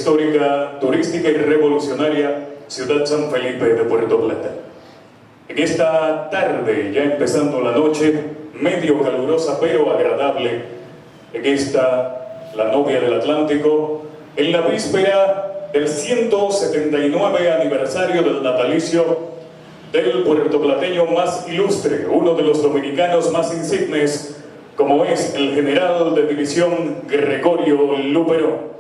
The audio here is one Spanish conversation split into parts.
histórica, turística y revolucionaria Ciudad San Felipe de Puerto Plata. En esta tarde, ya empezando la noche, medio calurosa pero agradable, en esta, la novia del Atlántico, en la víspera del 179 aniversario del natalicio del puertoplateño más ilustre, uno de los dominicanos más insignes, como es el general de división Gregorio Luperón.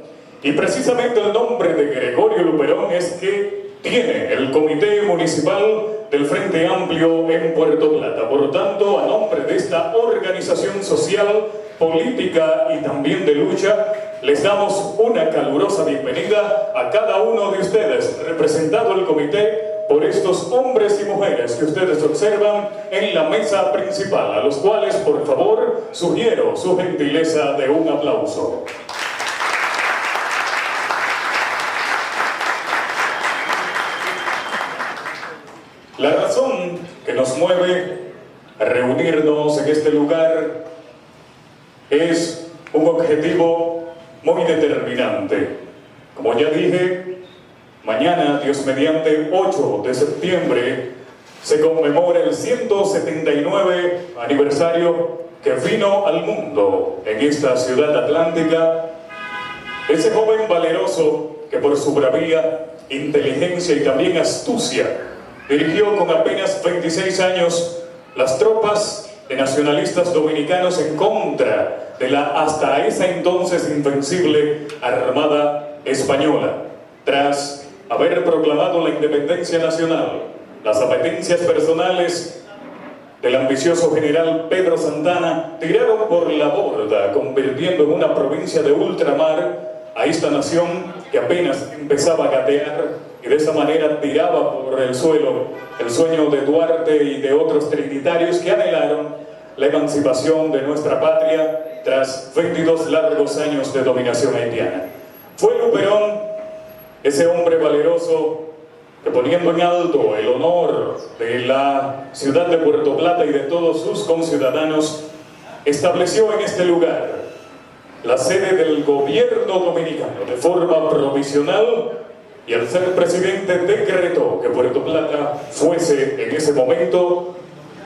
Y precisamente el nombre de Gregorio Luperón es que tiene el Comité Municipal del Frente Amplio en Puerto Plata. Por tanto, a nombre de esta organización social, política y también de lucha, les damos una calurosa bienvenida a cada uno de ustedes, representado el comité por estos hombres y mujeres que ustedes observan en la mesa principal, a los cuales, por favor, sugiero su gentileza de un aplauso. La razón que nos mueve a reunirnos en este lugar es un objetivo muy determinante. Como ya dije, mañana, Dios mediante, 8 de septiembre, se conmemora el 179 aniversario que vino al mundo en esta ciudad atlántica ese joven valeroso que por su bravía, inteligencia y también astucia dirigió con apenas 26 años las tropas de nacionalistas dominicanos en contra de la hasta esa entonces invencible Armada Española. Tras haber proclamado la independencia nacional, las apetencias personales del ambicioso general Pedro Santana tiraron por la borda, convirtiendo en una provincia de ultramar a esta nación que apenas empezaba a gatear, y de esa manera tiraba por el suelo el sueño de Duarte y de otros trinitarios que anhelaron la emancipación de nuestra patria tras 22 largos años de dominación haitiana. Fue Luperón, ese hombre valeroso, que poniendo en alto el honor de la ciudad de Puerto Plata y de todos sus conciudadanos, estableció en este lugar la sede del gobierno dominicano de forma provisional, y al ser presidente decretó que Puerto Plata fuese en ese momento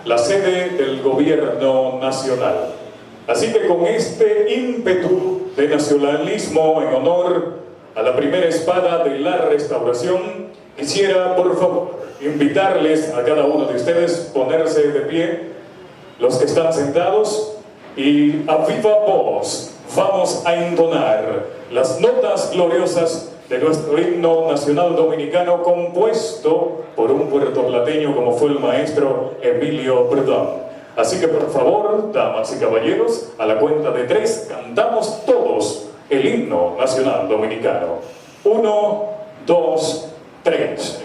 la sede del gobierno nacional. Así que con este ímpetu de nacionalismo en honor a la primera espada de la restauración, quisiera por favor invitarles a cada uno de ustedes ponerse de pie, los que están sentados, y a viva voz vamos a entonar las notas gloriosas de nuestro himno nacional dominicano, compuesto por un puertoplateño como fue el maestro Emilio Perdón. Así que por favor, damas y caballeros, a la cuenta de 3 cantamos todos el himno nacional dominicano. 1, 2, 3.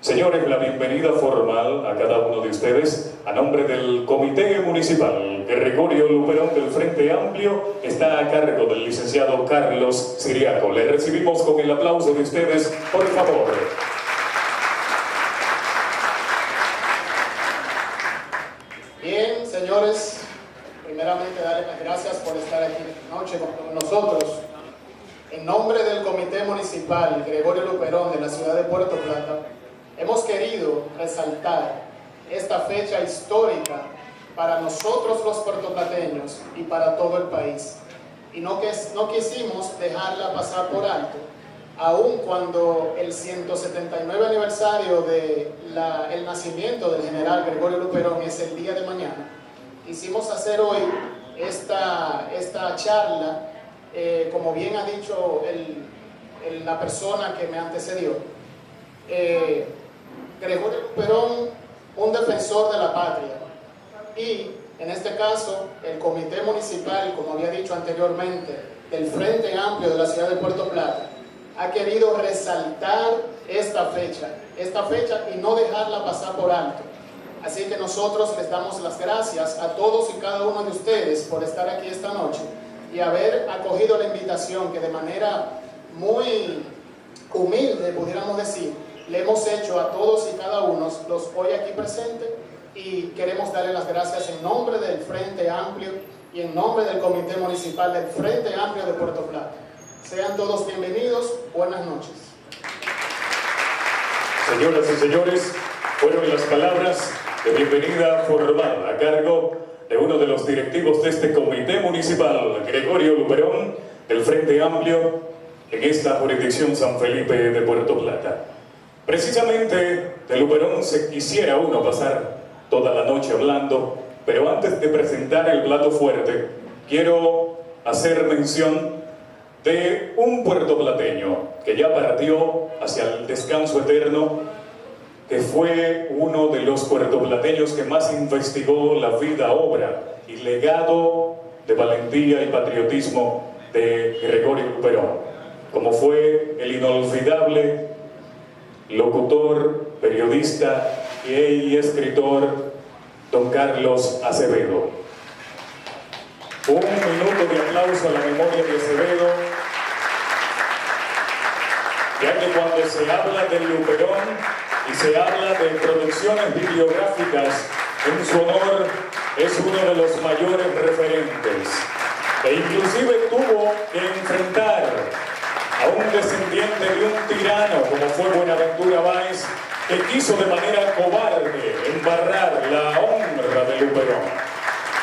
Señores, la bienvenida formal a cada uno de ustedes a nombre del Comité Municipal Gregorio Luperón del Frente Amplio está a cargo del licenciado Carlos Siriaco. Le recibimos con el aplauso de ustedes, por favor. Bien, señores, primeramente darles las gracias por estar aquí esta noche con nosotros. En nombre del Comité Municipal Gregorio Luperón de la ciudad de Puerto Plata, hemos querido resaltar esta fecha histórica para nosotros los puertoplateños y para todo el país. Y no quisimos dejarla pasar por alto, aun cuando el 179 aniversario del nacimiento del general Gregorio Luperón es el día de mañana. Quisimos hacer hoy esta charla, como bien ha dicho la persona que me antecedió. Gregorio Luperón, un defensor de la patria, y en este caso el Comité Municipal, como había dicho anteriormente, del Frente Amplio de la ciudad de Puerto Plata, ha querido resaltar esta fecha y no dejarla pasar por alto. Así que nosotros les damos las gracias a todos y cada uno de ustedes por estar aquí esta noche y haber acogido la invitación que de manera muy humilde, pudiéramos decir, le hemos hecho a todos y cada uno los hoy aquí presentes, y queremos darle las gracias en nombre del Frente Amplio y en nombre del Comité Municipal del Frente Amplio de Puerto Plata. Sean todos bienvenidos, buenas noches. Señoras y señores, fueron las palabras de bienvenida formal a cargo de uno de los directivos de este Comité Municipal, Gregorio Luperón, del Frente Amplio, en esta jurisdicción San Felipe de Puerto Plata. Precisamente de Luperón se quisiera uno pasar toda la noche hablando, pero antes de presentar el plato fuerte, quiero hacer mención de un puertoplateño que ya partió hacia el descanso eterno, que fue uno de los puertoplateños que más investigó la vida, obra y legado de valentía y patriotismo de Gregorio Luperón, como fue el inolvidable locutor, periodista y escritor don Carlos Acevedo. Un minuto de aplauso a la memoria de Acevedo, ya que cuando se habla del Luperón y se habla de producciones videográficas en su honor, es uno de los mayores referentes, e inclusive tuvo que enfrentar a un descendiente de un tirano como fue Buenaventura Báez, que quiso de manera cobarde embarrar la honra de Luperón.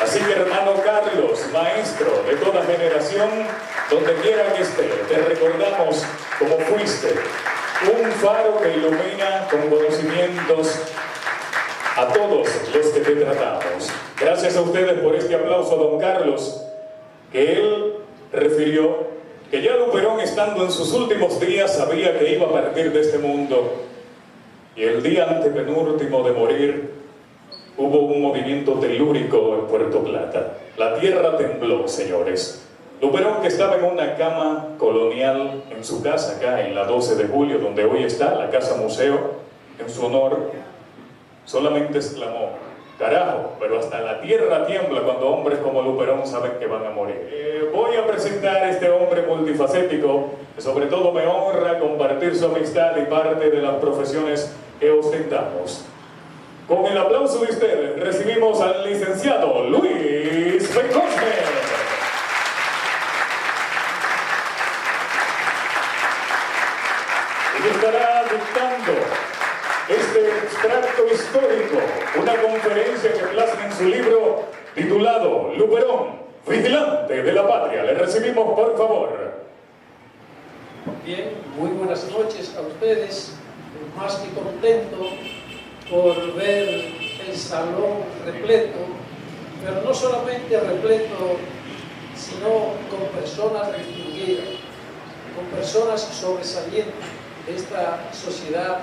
Así que, hermano Carlos, maestro de toda generación, donde quiera que esté, te recordamos como fuiste un faro que ilumina con conocimientos a todos los que te tratamos. Gracias a ustedes por este aplauso a don Carlos, que él refirió que ya Luperón, estando en sus últimos días, sabía que iba a partir de este mundo, y el día antepenúltimo de morir hubo un movimiento telúrico en Puerto Plata. La tierra tembló, señores. Luperón, que estaba en una cama colonial en su casa acá en la 12 de julio, donde hoy está la casa museo, en su honor, solamente exclamó: carajo, pero hasta la tierra tiembla cuando hombres como Luperón saben que van a morir. Voy a presentar a este hombre multifacético, que sobre todo me honra compartir su amistad y parte de las profesiones que ostentamos. Con el aplauso de ustedes, recibimos al licenciado Luis Beconte. Y estará dictando este extracto histórico, una conferencia que plasma en su libro titulado Luperón, vigilante de la patria. Le recibimos, por favor. Bien, muy buenas noches a ustedes. Más que contento por ver el salón repleto, pero no solamente repleto, sino con personas distinguidas, con personas sobresalientes de esta sociedad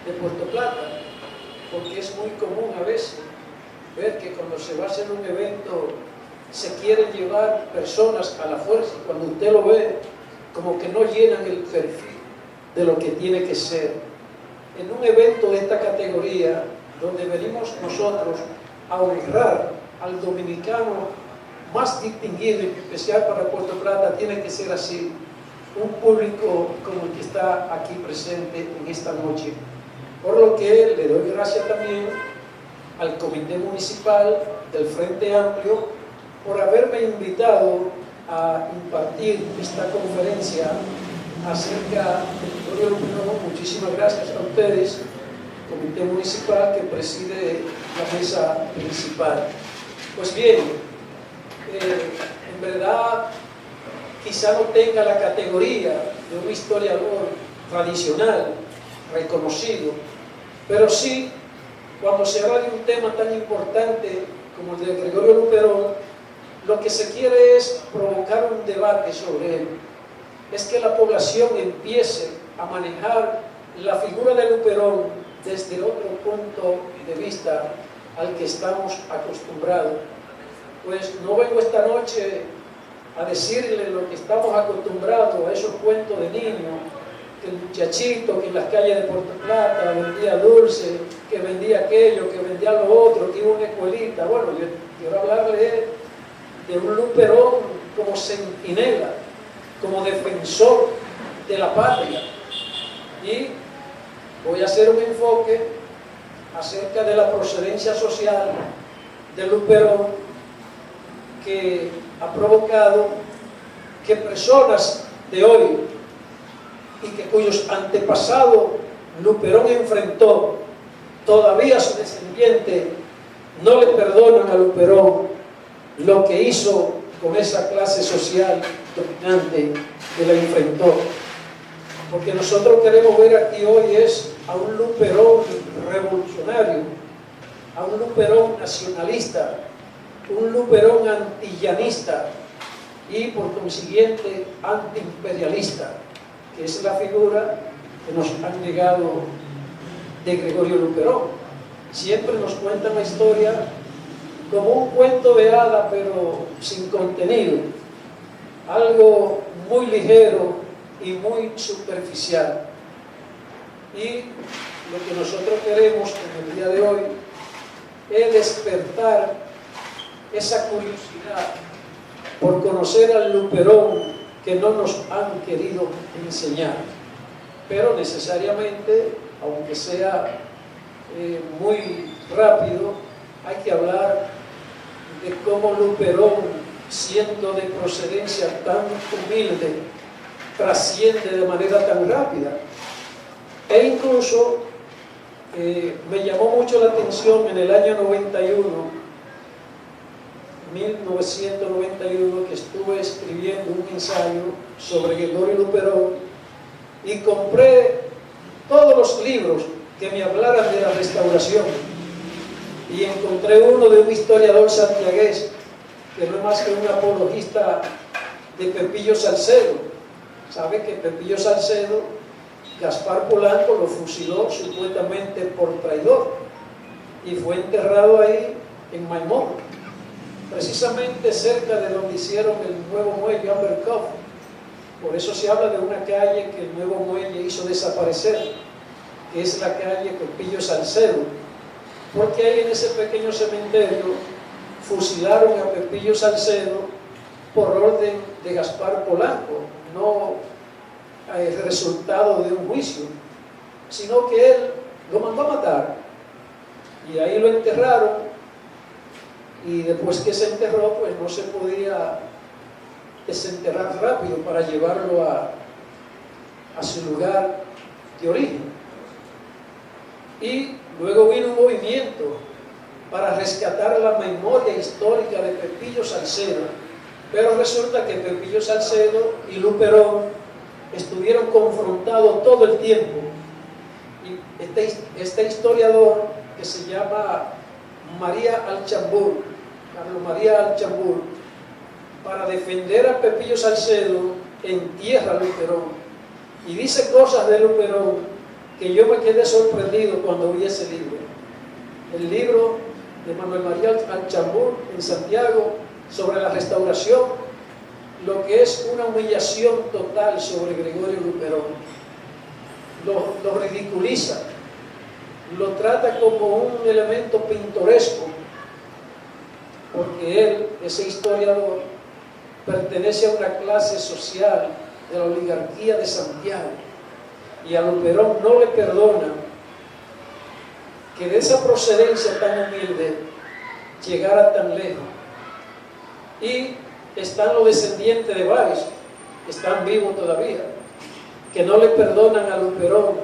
de Puerto Plata, porque es muy común a veces ver que cuando se va a hacer un evento se quieren llevar personas a la fuerza, y cuando usted lo ve, como que no llenan el perfil de lo que tiene que ser. En un evento de esta categoría, donde venimos nosotros a honrar al dominicano más distinguido y especial para Puerto Plata, tiene que ser así, un público como el que está aquí presente en esta noche. Por lo que le doy gracias también al Comité Municipal del Frente Amplio por haberme invitado a impartir esta conferencia acerca de Gregorio Luperón. Muchísimas gracias a ustedes comité municipal que preside la mesa principal. Pues bien, en verdad quizá no tenga la categoría de un historiador tradicional, reconocido, pero sí, cuando se habla de un tema tan importante como el de Gregorio Luperón, lo que se quiere es provocar un debate sobre él. Es que la población empiece a manejar la figura de Luperón desde otro punto de vista al que estamos acostumbrados. Pues no vengo esta noche a decirle lo que estamos acostumbrados a esos cuentos de niños, que el muchachito que en las calles de Puerto Plata vendía dulce, que vendía aquello, que vendía lo otro, que iba a una escuelita. Bueno, yo quiero hablarle de un Luperón como centinela, como defensor de la patria. Y voy a hacer un enfoque acerca de la procedencia social de Luperón, que ha provocado que personas de hoy y que cuyos antepasados Luperón enfrentó, todavía su descendiente no le perdonan a Luperón lo que hizo con esa clase social dominante que la enfrentó. Porque nosotros queremos ver aquí hoy es a un Luperón revolucionario, a un Luperón nacionalista, un Luperón antillanista y por consiguiente antiimperialista, que es la figura que nos han legado de Gregorio Luperón. Siempre nos cuentan la historia como un cuento de hada, pero sin contenido, algo muy ligero y muy superficial. Y lo que nosotros queremos en el día de hoy es despertar esa curiosidad por conocer al Luperón que no nos han querido enseñar, pero necesariamente, aunque sea muy rápido, hay que hablar de cómo Luperón, siendo de procedencia tan humilde, trasciende de manera tan rápida. E incluso me llamó mucho la atención en el año 1991, que estuve escribiendo un ensayo sobre Gregorio Luperón y compré todos los libros que me hablaran de la restauración y encontré uno de un historiador santiagués que no es más que un apologista de Pepillo Salcedo. Sabe que Pepillo Salcedo, Gaspar Polanco lo fusiló supuestamente por traidor y fue enterrado ahí en Maimón, precisamente cerca de donde hicieron el nuevo muelle Amber Cove. Por eso se habla de una calle que el nuevo muelle hizo desaparecer, que es la calle Pepillo Salcedo, porque ahí en ese pequeño cementerio fusilaron a Pepillo Salcedo por orden de Gaspar Polanco, no el resultado de un juicio, sino que él lo mandó a matar y ahí lo enterraron, y después que se enterró pues no se podía desenterrar rápido para llevarlo a su lugar de origen. Y luego vino un movimiento para rescatar la memoria histórica de Pepillo Salcedo, pero resulta que Pepillo Salcedo y Luperón estuvieron confrontados todo el tiempo. Y este historiador, que se llama María Alchambur, Carlos María Alchambur, para defender a Pepillo Salcedo, entierra a Luperón y dice cosas de Luperón que yo me quedé sorprendido cuando vi ese libro. El libro de Manuel María Alchambur en Santiago sobre la restauración, lo que es una humillación total sobre Gregorio Luperón. Lo ridiculiza, lo trata como un elemento pintoresco, porque él, ese historiador, pertenece a una clase social de la oligarquía de Santiago, y a Luperón no le perdona que de esa procedencia tan humilde llegara tan lejos. Y están los descendientes de Báez, están vivos todavía, que no le perdonan a Luperón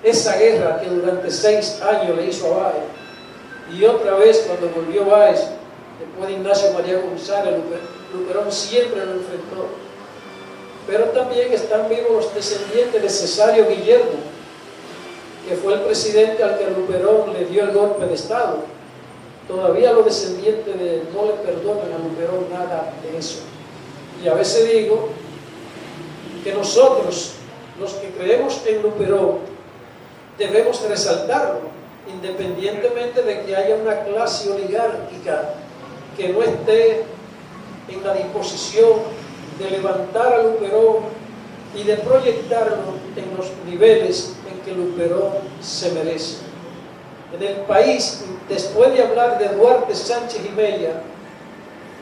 esa guerra que durante 6 años le hizo a Báez, y otra vez cuando volvió Báez, después de Ignacio María González, Luperón siempre lo enfrentó. Pero también están vivos los descendientes de Cesario Guillermo, que fue el presidente al que Luperón le dio el golpe de Estado. Todavía los descendientes de él no le perdonan a Luperón nada de eso. Y a veces digo que nosotros, los que creemos en Luperón, debemos resaltarlo, independientemente de que haya una clase oligárquica que no esté en la disposición de levantar a Luperón y de proyectarlo en los niveles en que Luperón se merece. En el país, después de hablar de Duarte, Sánchez y Mella,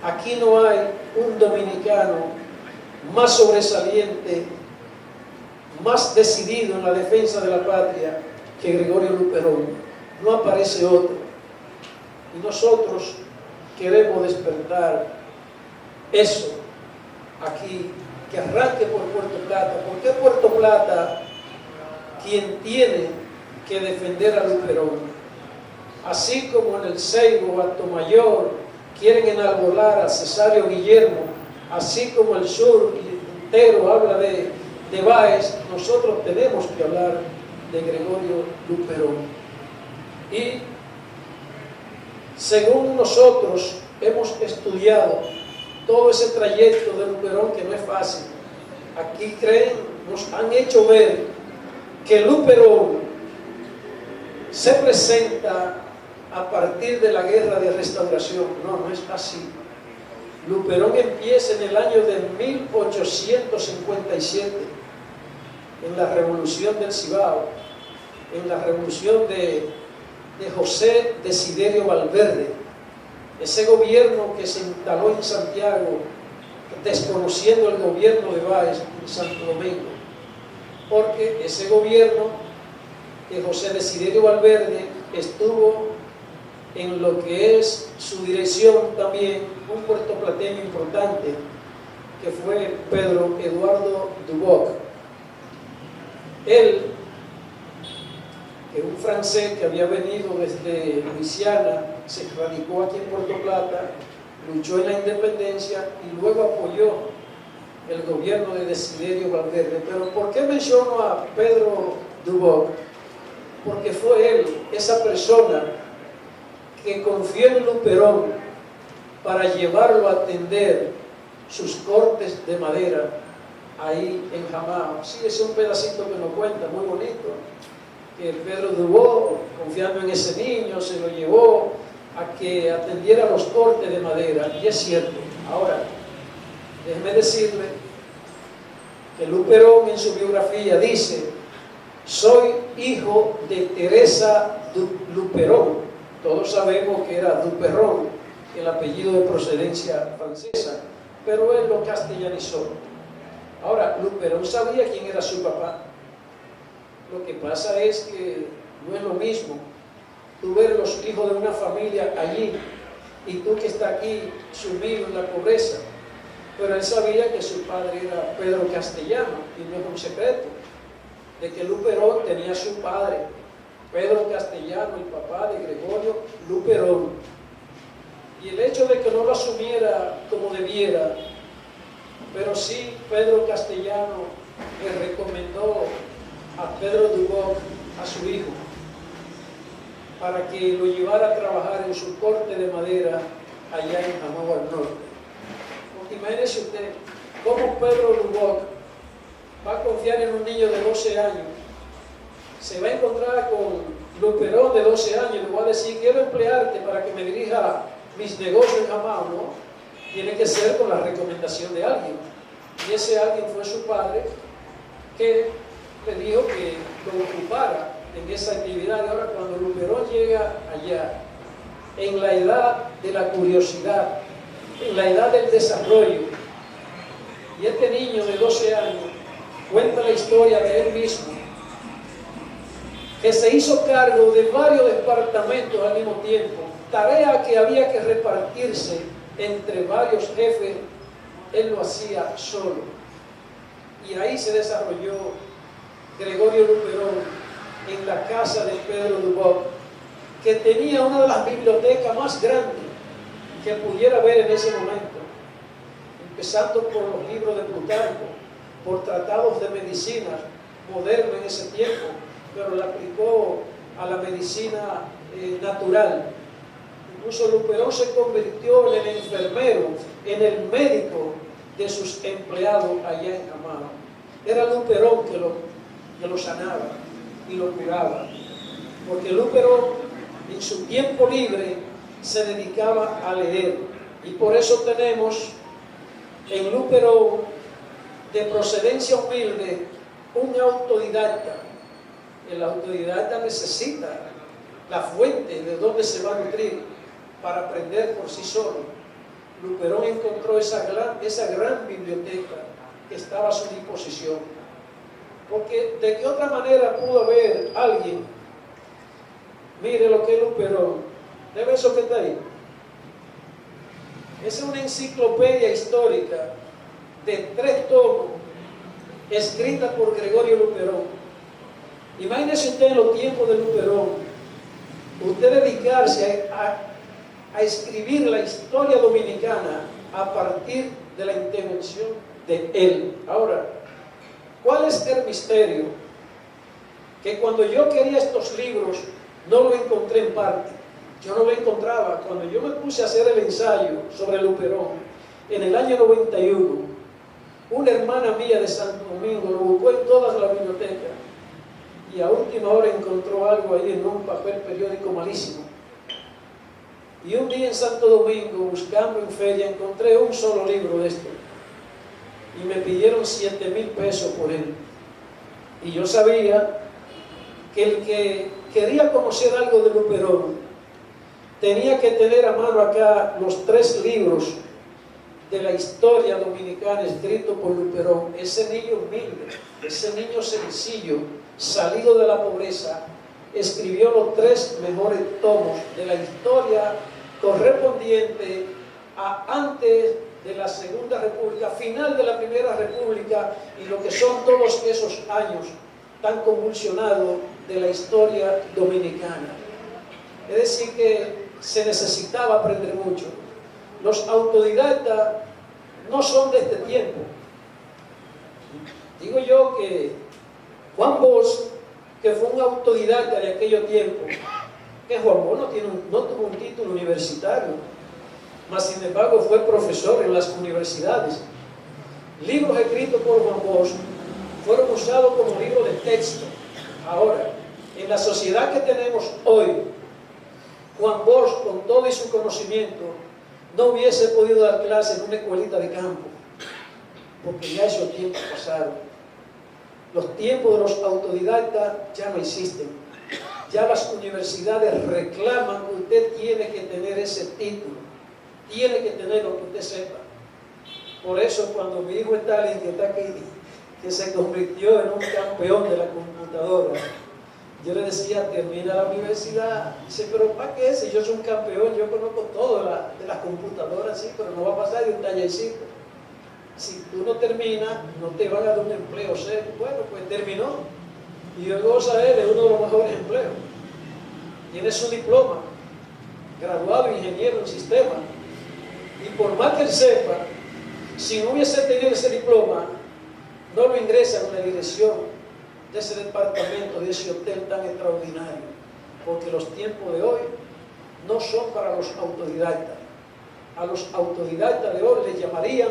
aquí no hay un dominicano más sobresaliente, más decidido en la defensa de la patria que Gregorio Luperón. No aparece otro. Y nosotros queremos despertar eso aquí, que arranque por Puerto Plata. ¿Por qué Puerto Plata quien tiene que defender a Luperón? Así como en el Ceibo, Atomayor, quieren enarbolar a Cesario Guillermo, así como el sur entero habla de Báez, nosotros tenemos que hablar de Gregorio Luperón. Y según nosotros hemos estudiado todo ese trayecto de Luperón, que no es fácil, aquí nos han hecho ver que Luperón se presenta a partir de la guerra de restauración. No es así. Luperón empieza en el año de 1857, en la Revolución del Cibao, en la revolución de José Desiderio Valverde, ese gobierno que se instaló en Santiago, desconociendo el gobierno de Báez en Santo Domingo, porque ese gobierno de José Desiderio Valverde estuvo en lo que es su dirección también un puertoplateño importante, que fue Pedro Eduardo Duboc. Él, que es un francés que había venido desde Luisiana, se radicó aquí en Puerto Plata, luchó en la independencia y luego apoyó el gobierno de Desiderio Valverde. Pero ¿por qué menciono a Pedro Duboc? Porque fue él, esa persona que confió en Luperón para llevarlo a atender sus cortes de madera ahí en Jamao. Sí, ese es un pedacito que nos cuenta, muy bonito, que Pedro Duboc, confiando en ese niño, se lo llevó a que atendiera los cortes de madera, y es cierto. Ahora, déjeme decirle que Luperón en su biografía dice: soy hijo de Teresa Luperón. Todos sabemos que era Duperron, el apellido de procedencia francesa, pero él lo castellanizó. Ahora, Luperón sabía quién era su papá. Lo que pasa es que no es lo mismo tú ver los hijos de una familia allí y tú que estás aquí sumido en la pobreza. Pero él sabía que su padre era Pedro Castellano, y no es un secreto, de que Luperón tenía su padre, Pedro Castellano, el papá de Gregorio Luperón. Y el hecho de que no lo asumiera como debiera, pero sí Pedro Castellano le recomendó a Pedro Duboc, a su hijo, para que lo llevara a trabajar en su corte de madera allá en Jamao al norte. Porque imagínese usted cómo Pedro Duboc va a confiar en un niño de 12 años. Se va a encontrar con Luperón de 12 años y le va a decir: quiero emplearte para que me dirija mis negocios en Jamao. No, tiene que ser con la recomendación de alguien. Y ese alguien fue su padre, que le dijo que lo ocupara en esa actividad. Y ahora, cuando Luperón llega allá, en la edad de la curiosidad, en la edad del desarrollo, y este niño de 12 años cuenta la historia de él mismo, que se hizo cargo de varios departamentos al mismo tiempo, tarea que había que repartirse entre varios jefes. Él lo hacía solo. Y ahí se desarrolló Gregorio Luperón en la casa de Pedro Duboc, que tenía una de las bibliotecas más grandes que pudiera haber en ese momento, empezando por los libros de Plutarco, por tratados de medicina moderna en ese tiempo, pero la aplicó a la medicina natural. Incluso Luperón se convirtió en el enfermero, en el médico de sus empleados allá en Amado. Era Luperón que lo sanaba y lo curaba, porque Luperón en su tiempo libre se dedicaba a leer, y por eso tenemos en Luperón, de procedencia humilde, un autodidacta. El autodidacta necesita la fuente de donde se va a nutrir para aprender por sí solo. Luperón encontró esa gran biblioteca que estaba a su disposición. Porque de qué otra manera pudo haber alguien, mire lo que es Luperón, ¿debe eso que está ahí? Es una enciclopedia histórica de 3 tomos, escrita por Gregorio Luperón. Imagínese usted en los tiempos de Luperón, usted dedicarse a escribir la historia dominicana a partir de la intervención de él. Ahora, ¿cuál es el misterio? Que cuando yo quería estos libros, no lo encontré en parte. Yo no lo encontraba. Cuando yo me puse a hacer el ensayo sobre Luperón, en el año 91, una hermana mía de Santo Domingo lo buscó en todas las bibliotecas y a última hora encontró algo ahí en un papel periódico malísimo. Y un día en Santo Domingo, buscando en feria, encontré un solo libro de esto y me pidieron 7,000 pesos por él. Y yo sabía que el que quería conocer algo de Luperón tenía que tener a mano acá los 3 libros de la historia dominicana escrito por Luperón. Ese niño humilde, ese niño sencillo, salido de la pobreza, escribió los 3 mejores tomos de la historia correspondiente a antes de la Segunda República, final de la Primera República, y lo que son todos esos años tan convulsionados de la historia dominicana. Es decir, que se necesitaba aprender mucho. Los autodidactas no son de este tiempo. Digo yo que Juan Bosch, que fue un autodidacta de aquellos tiempos, que Juan Bosch no tuvo un título universitario, mas sin embargo fue profesor en las universidades. Libros escritos por Juan Bosch fueron usados como libros de texto. Ahora, en la sociedad que tenemos hoy, Juan Bosch, con todo y su conocimiento, no hubiese podido dar clase en una escuelita de campo, porque ya esos tiempos pasaron. Los tiempos de los autodidactas ya no existen. Ya las universidades reclaman que usted tiene que tener ese título, tiene que tener lo que usted sepa. Por eso cuando mi hijo Stalin, que está aquí, que se convirtió en un campeón de la computadora, yo le decía, termina la universidad. Dice, pero ¿para qué? Si yo soy un campeón, yo conozco todo de las computadoras, sí, pero no va a pasar de un tallercito. Si tú no terminas, no te van a dar un empleo serio. Bueno, pues terminó. Y hoy goza él de uno de los mejores empleos. Tiene su diploma, graduado ingeniero en sistema. Y por más que él sepa, si no hubiese tenido ese diploma, no lo ingresa en la dirección de ese departamento, de ese hotel tan extraordinario, porque los tiempos de hoy no son para los autodidactas. A los autodidactas de hoy les llamarían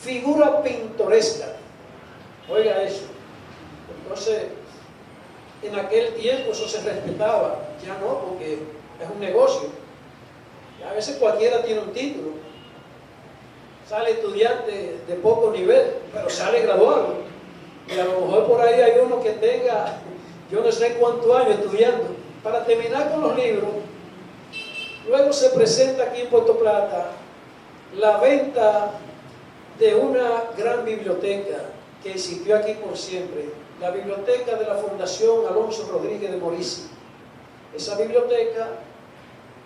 figura pintoresca. Oiga eso. Entonces, en aquel tiempo eso se respetaba, ya no, porque es un negocio. Y a veces cualquiera tiene un título, sale estudiante de poco nivel, pero sale graduado. Y a lo mejor por ahí hay uno que tenga, yo no sé cuántos años estudiando. Para terminar con los libros, luego se presenta aquí en Puerto Plata la venta de una gran biblioteca que existió aquí por siempre, la biblioteca de la Fundación Alonso Rodríguez de Morici. Esa biblioteca,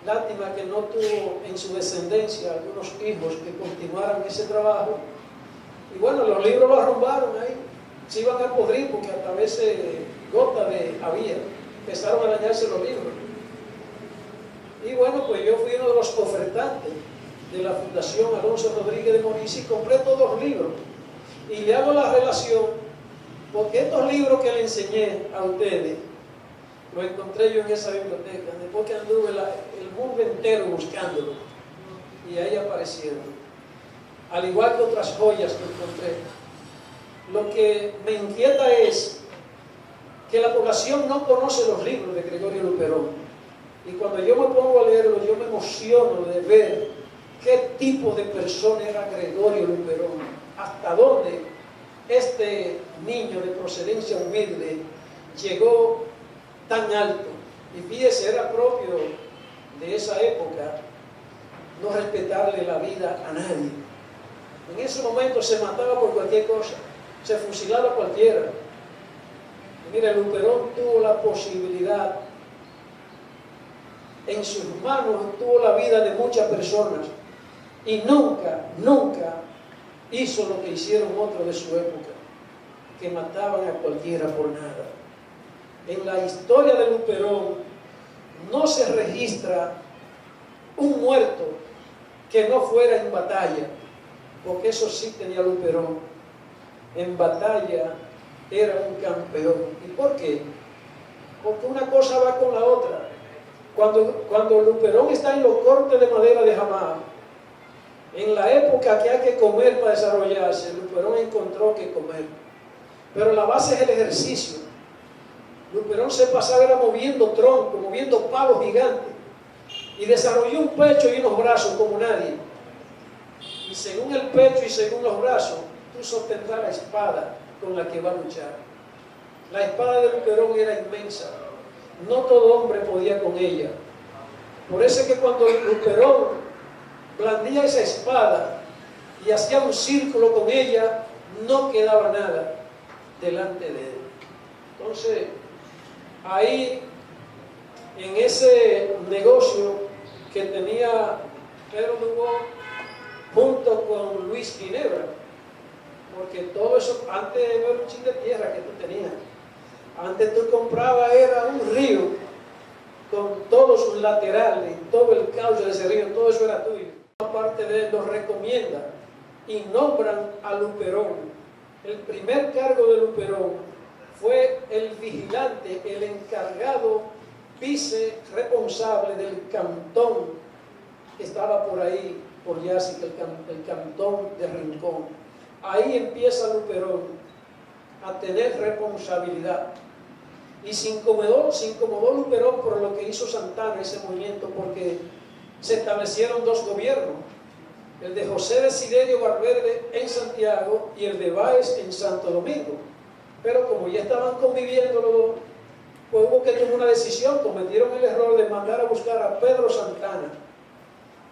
lástima que no tuvo en su descendencia algunos hijos que continuaran ese trabajo, y bueno, los libros los arrumbaron ahí. se iban a podrir porque hasta a veces gota había, empezaron a dañarse los libros. Y bueno, pues yo fui uno de los ofertantes de la Fundación Alonso Rodríguez de Morici y compré todos los libros. Y le hago la relación, porque estos libros que le enseñé a ustedes, los encontré yo en esa biblioteca, después que anduve el mundo entero buscándolo, y ahí aparecieron, al igual que otras joyas que encontré. Lo que me inquieta es que la población no conoce los libros de Gregorio Luperón, y cuando yo me pongo a leerlos, yo me emociono de ver qué tipo de persona era Gregorio Luperón, hasta dónde este niño de procedencia humilde llegó tan alto. Y fíjese, era propio de esa época no respetarle la vida a nadie. En ese momento se mataba por cualquier cosa, se fusilaba a cualquiera. Y mira, Luperón tuvo la posibilidad, en sus manos tuvo la vida de muchas personas, y nunca hizo lo que hicieron otros de su época, que mataban a cualquiera por nada. En la historia de Luperón no se registra un muerto que no fuera en batalla, porque eso sí tenía Luperón. En batalla era un campeón. ¿Y por qué? Porque una cosa va con la otra. Cuando Luperón está en los cortes de madera de Jamás, en la época que hay que comer para desarrollarse, Luperón encontró que comer. Pero la base es el ejercicio. Luperón se pasaba moviendo troncos, moviendo palos gigantes, y desarrolló un pecho y unos brazos como nadie. Y según el pecho y según los brazos, tú sostendrás la espada con la que va a luchar. La espada de Luperón era inmensa, no todo hombre podía con ella. Por eso es que cuando Luperón blandía esa espada y hacía un círculo con ella, no quedaba nada delante de él. Entonces, ahí, en ese negocio que tenía Pedro Dubó junto con Luis Ginebra, porque todo eso, antes no era un chin de tierra que tú tenías, antes tú comprabas, era un río con todos sus laterales, todo el cauce de ese río, todo eso era tuyo. Aparte de él, lo recomiendan y nombran a Luperón. El primer cargo de Luperón fue el vigilante, el encargado, vice responsable del cantón que estaba por ahí, por Yásica, el cantón de Rincón. Ahí empieza Luperón a tener responsabilidad. Y se incomodó Luperón por lo que hizo Santana, ese movimiento, porque se establecieron dos gobiernos, el de José Desiderio Valverde en Santiago y el de Báez en Santo Domingo. Pero como ya estaban conviviendo los dos, pues hubo que tomar una decisión. Cometieron el error de mandar a buscar a Pedro Santana,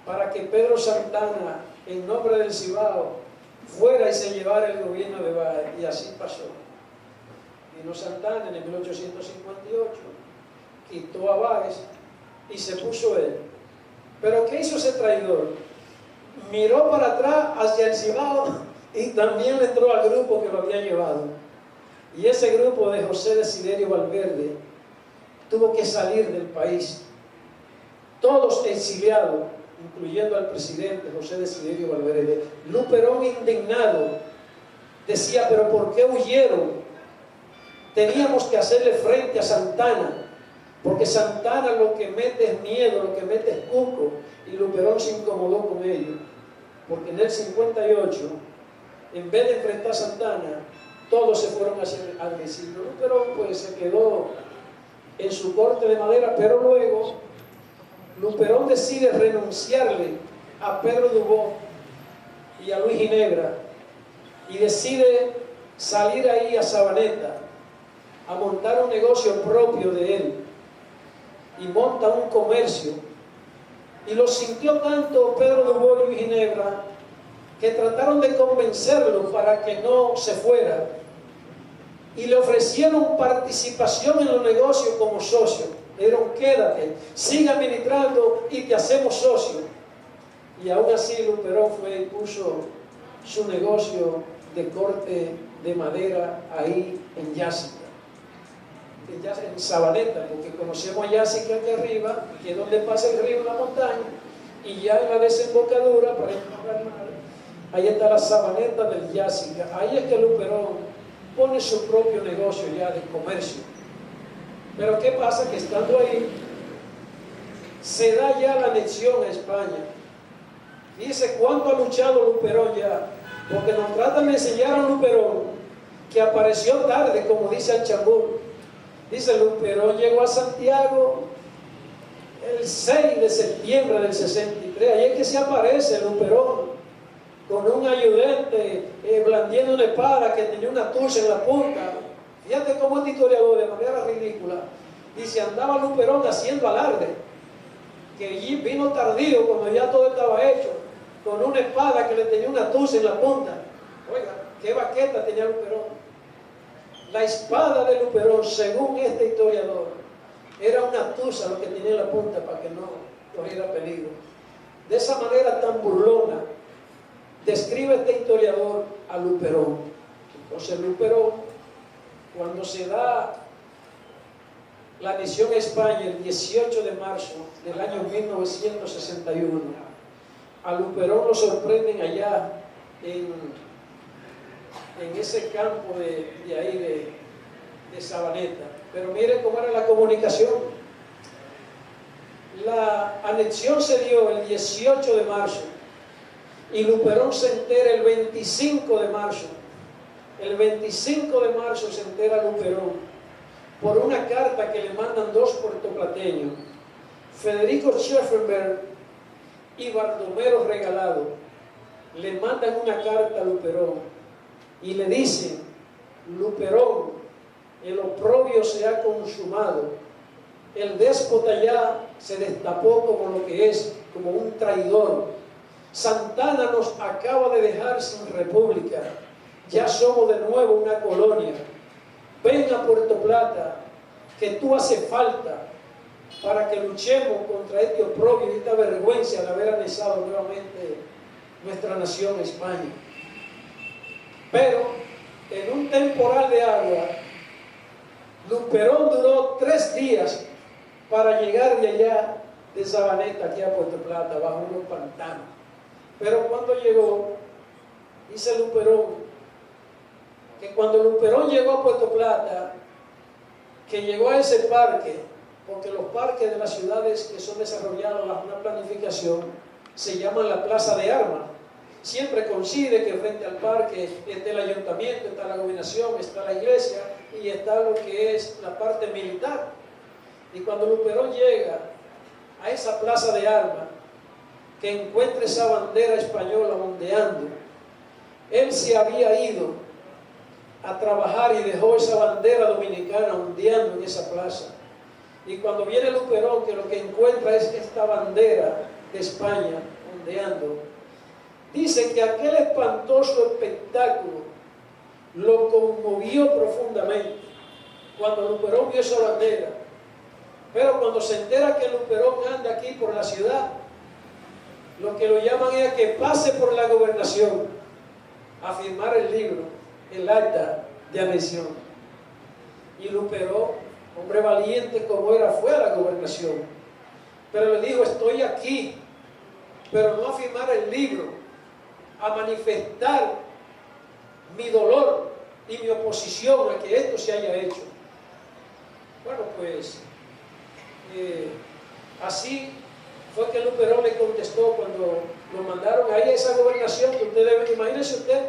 para que Pedro Santana, en nombre del Cibao, fuera y se llevara el gobierno de Báez, y así pasó. Vino Santana en el 1858, quitó a Báez y se puso él. Pero ¿qué hizo ese traidor? Miró para atrás hacia el Cibao y también le entró al grupo que lo había llevado. Y ese grupo de José Desiderio Valverde tuvo que salir del país, todos exiliados, incluyendo al presidente José Desiderio Valverde. Luperón, indignado, decía: ¿pero por qué huyeron? Teníamos que hacerle frente a Santana, porque Santana lo que mete es miedo, lo que mete es cuco. Y Luperón se incomodó con ellos, porque en el 58, en vez de enfrentar a Santana, todos se fueron al exilio. Luperón pues se quedó en su corte de madera, pero luego Luperón decide renunciarle a Pedro Dubó y a Luis Ginebra, y decide salir ahí a Sabaneta a montar un negocio propio de él, y monta un comercio. Y lo sintió tanto Pedro Dubó y Luis Ginebra que trataron de convencerlo para que no se fuera, y le ofrecieron participación en los negocios como socio. Le dijeron: quédate, sigue administrando y te hacemos socio. Y aún así Luperón fue y puso su negocio de corte de madera ahí en Yásica, en Sabaneta, porque conocemos Yásica aquí arriba, que es donde pasa el río en la montaña, y ya en la desembocadura para entrar al mar, ahí está la Sabaneta del Yásica. Ahí es que Luperón pone su propio negocio ya de comercio. Pero ¿qué pasa? Que estando ahí, se da ya la anexión a España. Dice, ¿cuánto ha luchado Luperón ya? Porque nos tratan de enseñar a Luperón, que apareció tarde, como dice Alchambur. Dice, Luperón llegó a Santiago el 6 de septiembre del 63. Ahí es que se aparece Luperón, con un ayudante, blandiendo una espada que tenía una tucha en la punta. Fíjate cómo este historiador, de manera ridícula, dice, andaba Luperón haciendo alarde, que allí vino tardío cuando ya todo estaba hecho, con una espada que le tenía una tuza en la punta. Oiga, qué baqueta tenía Luperón. La espada de Luperón, según este historiador, era una tuza lo que tenía en la punta para que no corriera peligro. De esa manera tan burlona describe este historiador a Luperón. Entonces Luperón, cuando se da la misión a España el 18 de marzo del año 1961, a Luperón lo sorprenden allá en ese campo de ahí de Sabaneta. Pero miren cómo era la comunicación. La anexión se dio el 18 de marzo y Luperón se entera el 25 de marzo. El 25 de marzo se entera Luperón por una carta que le mandan dos puertoplateños, Federico Scheffenberg y Baldomero Regalado. Le mandan una carta a Luperón y le dicen, Luperón, el oprobio se ha consumado, el déspota ya se destapó como lo que es, como un traidor. Santana nos acaba de dejar sin república, ya somos de nuevo una colonia. Ven a Puerto Plata, que tú haces falta para que luchemos contra este oprobio y esta vergüenza de haber anexado nuevamente nuestra nación España. Pero en un temporal de agua, Luperón duró 3 días para llegar de allá de Sabaneta aquí a Puerto Plata, bajo unos pantanos. Pero cuando llegó, dice Luperón, que cuando Luperón llegó a Puerto Plata, que llegó a ese parque, porque los parques de las ciudades que son desarrollados bajo una planificación se llaman la Plaza de Armas. Siempre coincide que frente al parque está el ayuntamiento, está la gobernación, está la iglesia y está lo que es la parte militar. Y cuando Luperón llega a esa Plaza de Armas, que encuentra esa bandera española ondeando, él se había ido a trabajar y dejó esa bandera dominicana ondeando en esa plaza. Y cuando viene Luperón, que lo que encuentra es esta bandera de España ondeando, dice que aquel espantoso espectáculo lo conmovió profundamente cuando Luperón vio esa bandera. Pero cuando se entera que Luperón anda aquí por la ciudad, lo que lo llaman es a que pase por la gobernación a firmar el libro, el acta de anexión. Y Luperón, hombre valiente como era, fue a la gobernación, pero le dijo, estoy aquí, pero no a firmar el libro, a manifestar mi dolor y mi oposición a que esto se haya hecho. Bueno, pues así fue que Luperón le contestó cuando lo mandaron ahí a esa gobernación, que ustedes deben, imagínense usted,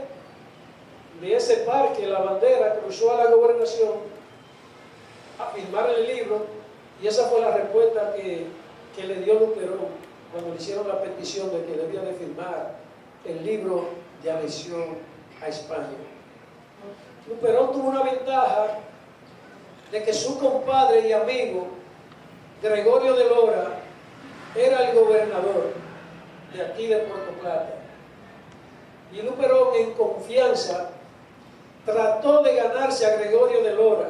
de ese parque, la bandera cruzó a la gobernación a firmar el libro, y esa fue la respuesta que le dio Luperón cuando le hicieron la petición de que debía de firmar el libro de anexión a España. Luperón tuvo una ventaja de que su compadre y amigo Gregorio de Lora era el gobernador de aquí de Puerto Plata, y Luperón en confianza trató de ganarse a Gregorio de Lora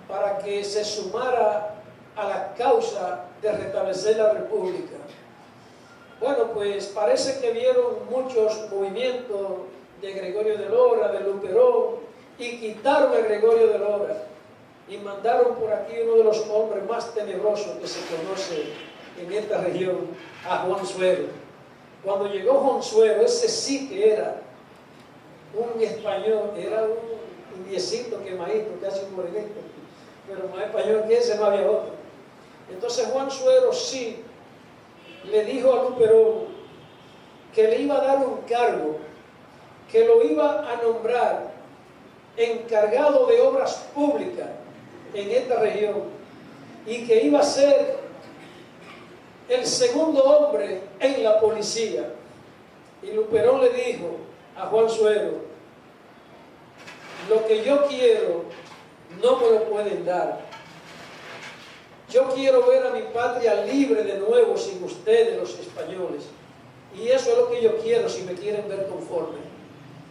para que se sumara a la causa de restablecer la república. Bueno, pues parece que vieron muchos movimientos de Gregorio de Lora, de Luperón, y quitaron a Gregorio de Lora y mandaron por aquí uno de los hombres más tenebrosos que se conoce en esta región, a Juan Suero. Cuando llegó Juan Suero, ese sí que era un español, era un indiecito quemadito, casi un morenito, pero más español que ese no había otro. Entonces Juan Suero sí le dijo a Luperón que le iba a dar un cargo, que lo iba a nombrar encargado de obras públicas en esta región y que iba a ser el segundo hombre en la policía. Y Luperón le dijo a Juan Suero: lo que yo quiero no me lo pueden dar. Yo quiero ver a mi patria libre de nuevo sin ustedes, los españoles. Y eso es lo que yo quiero si me quieren ver conforme.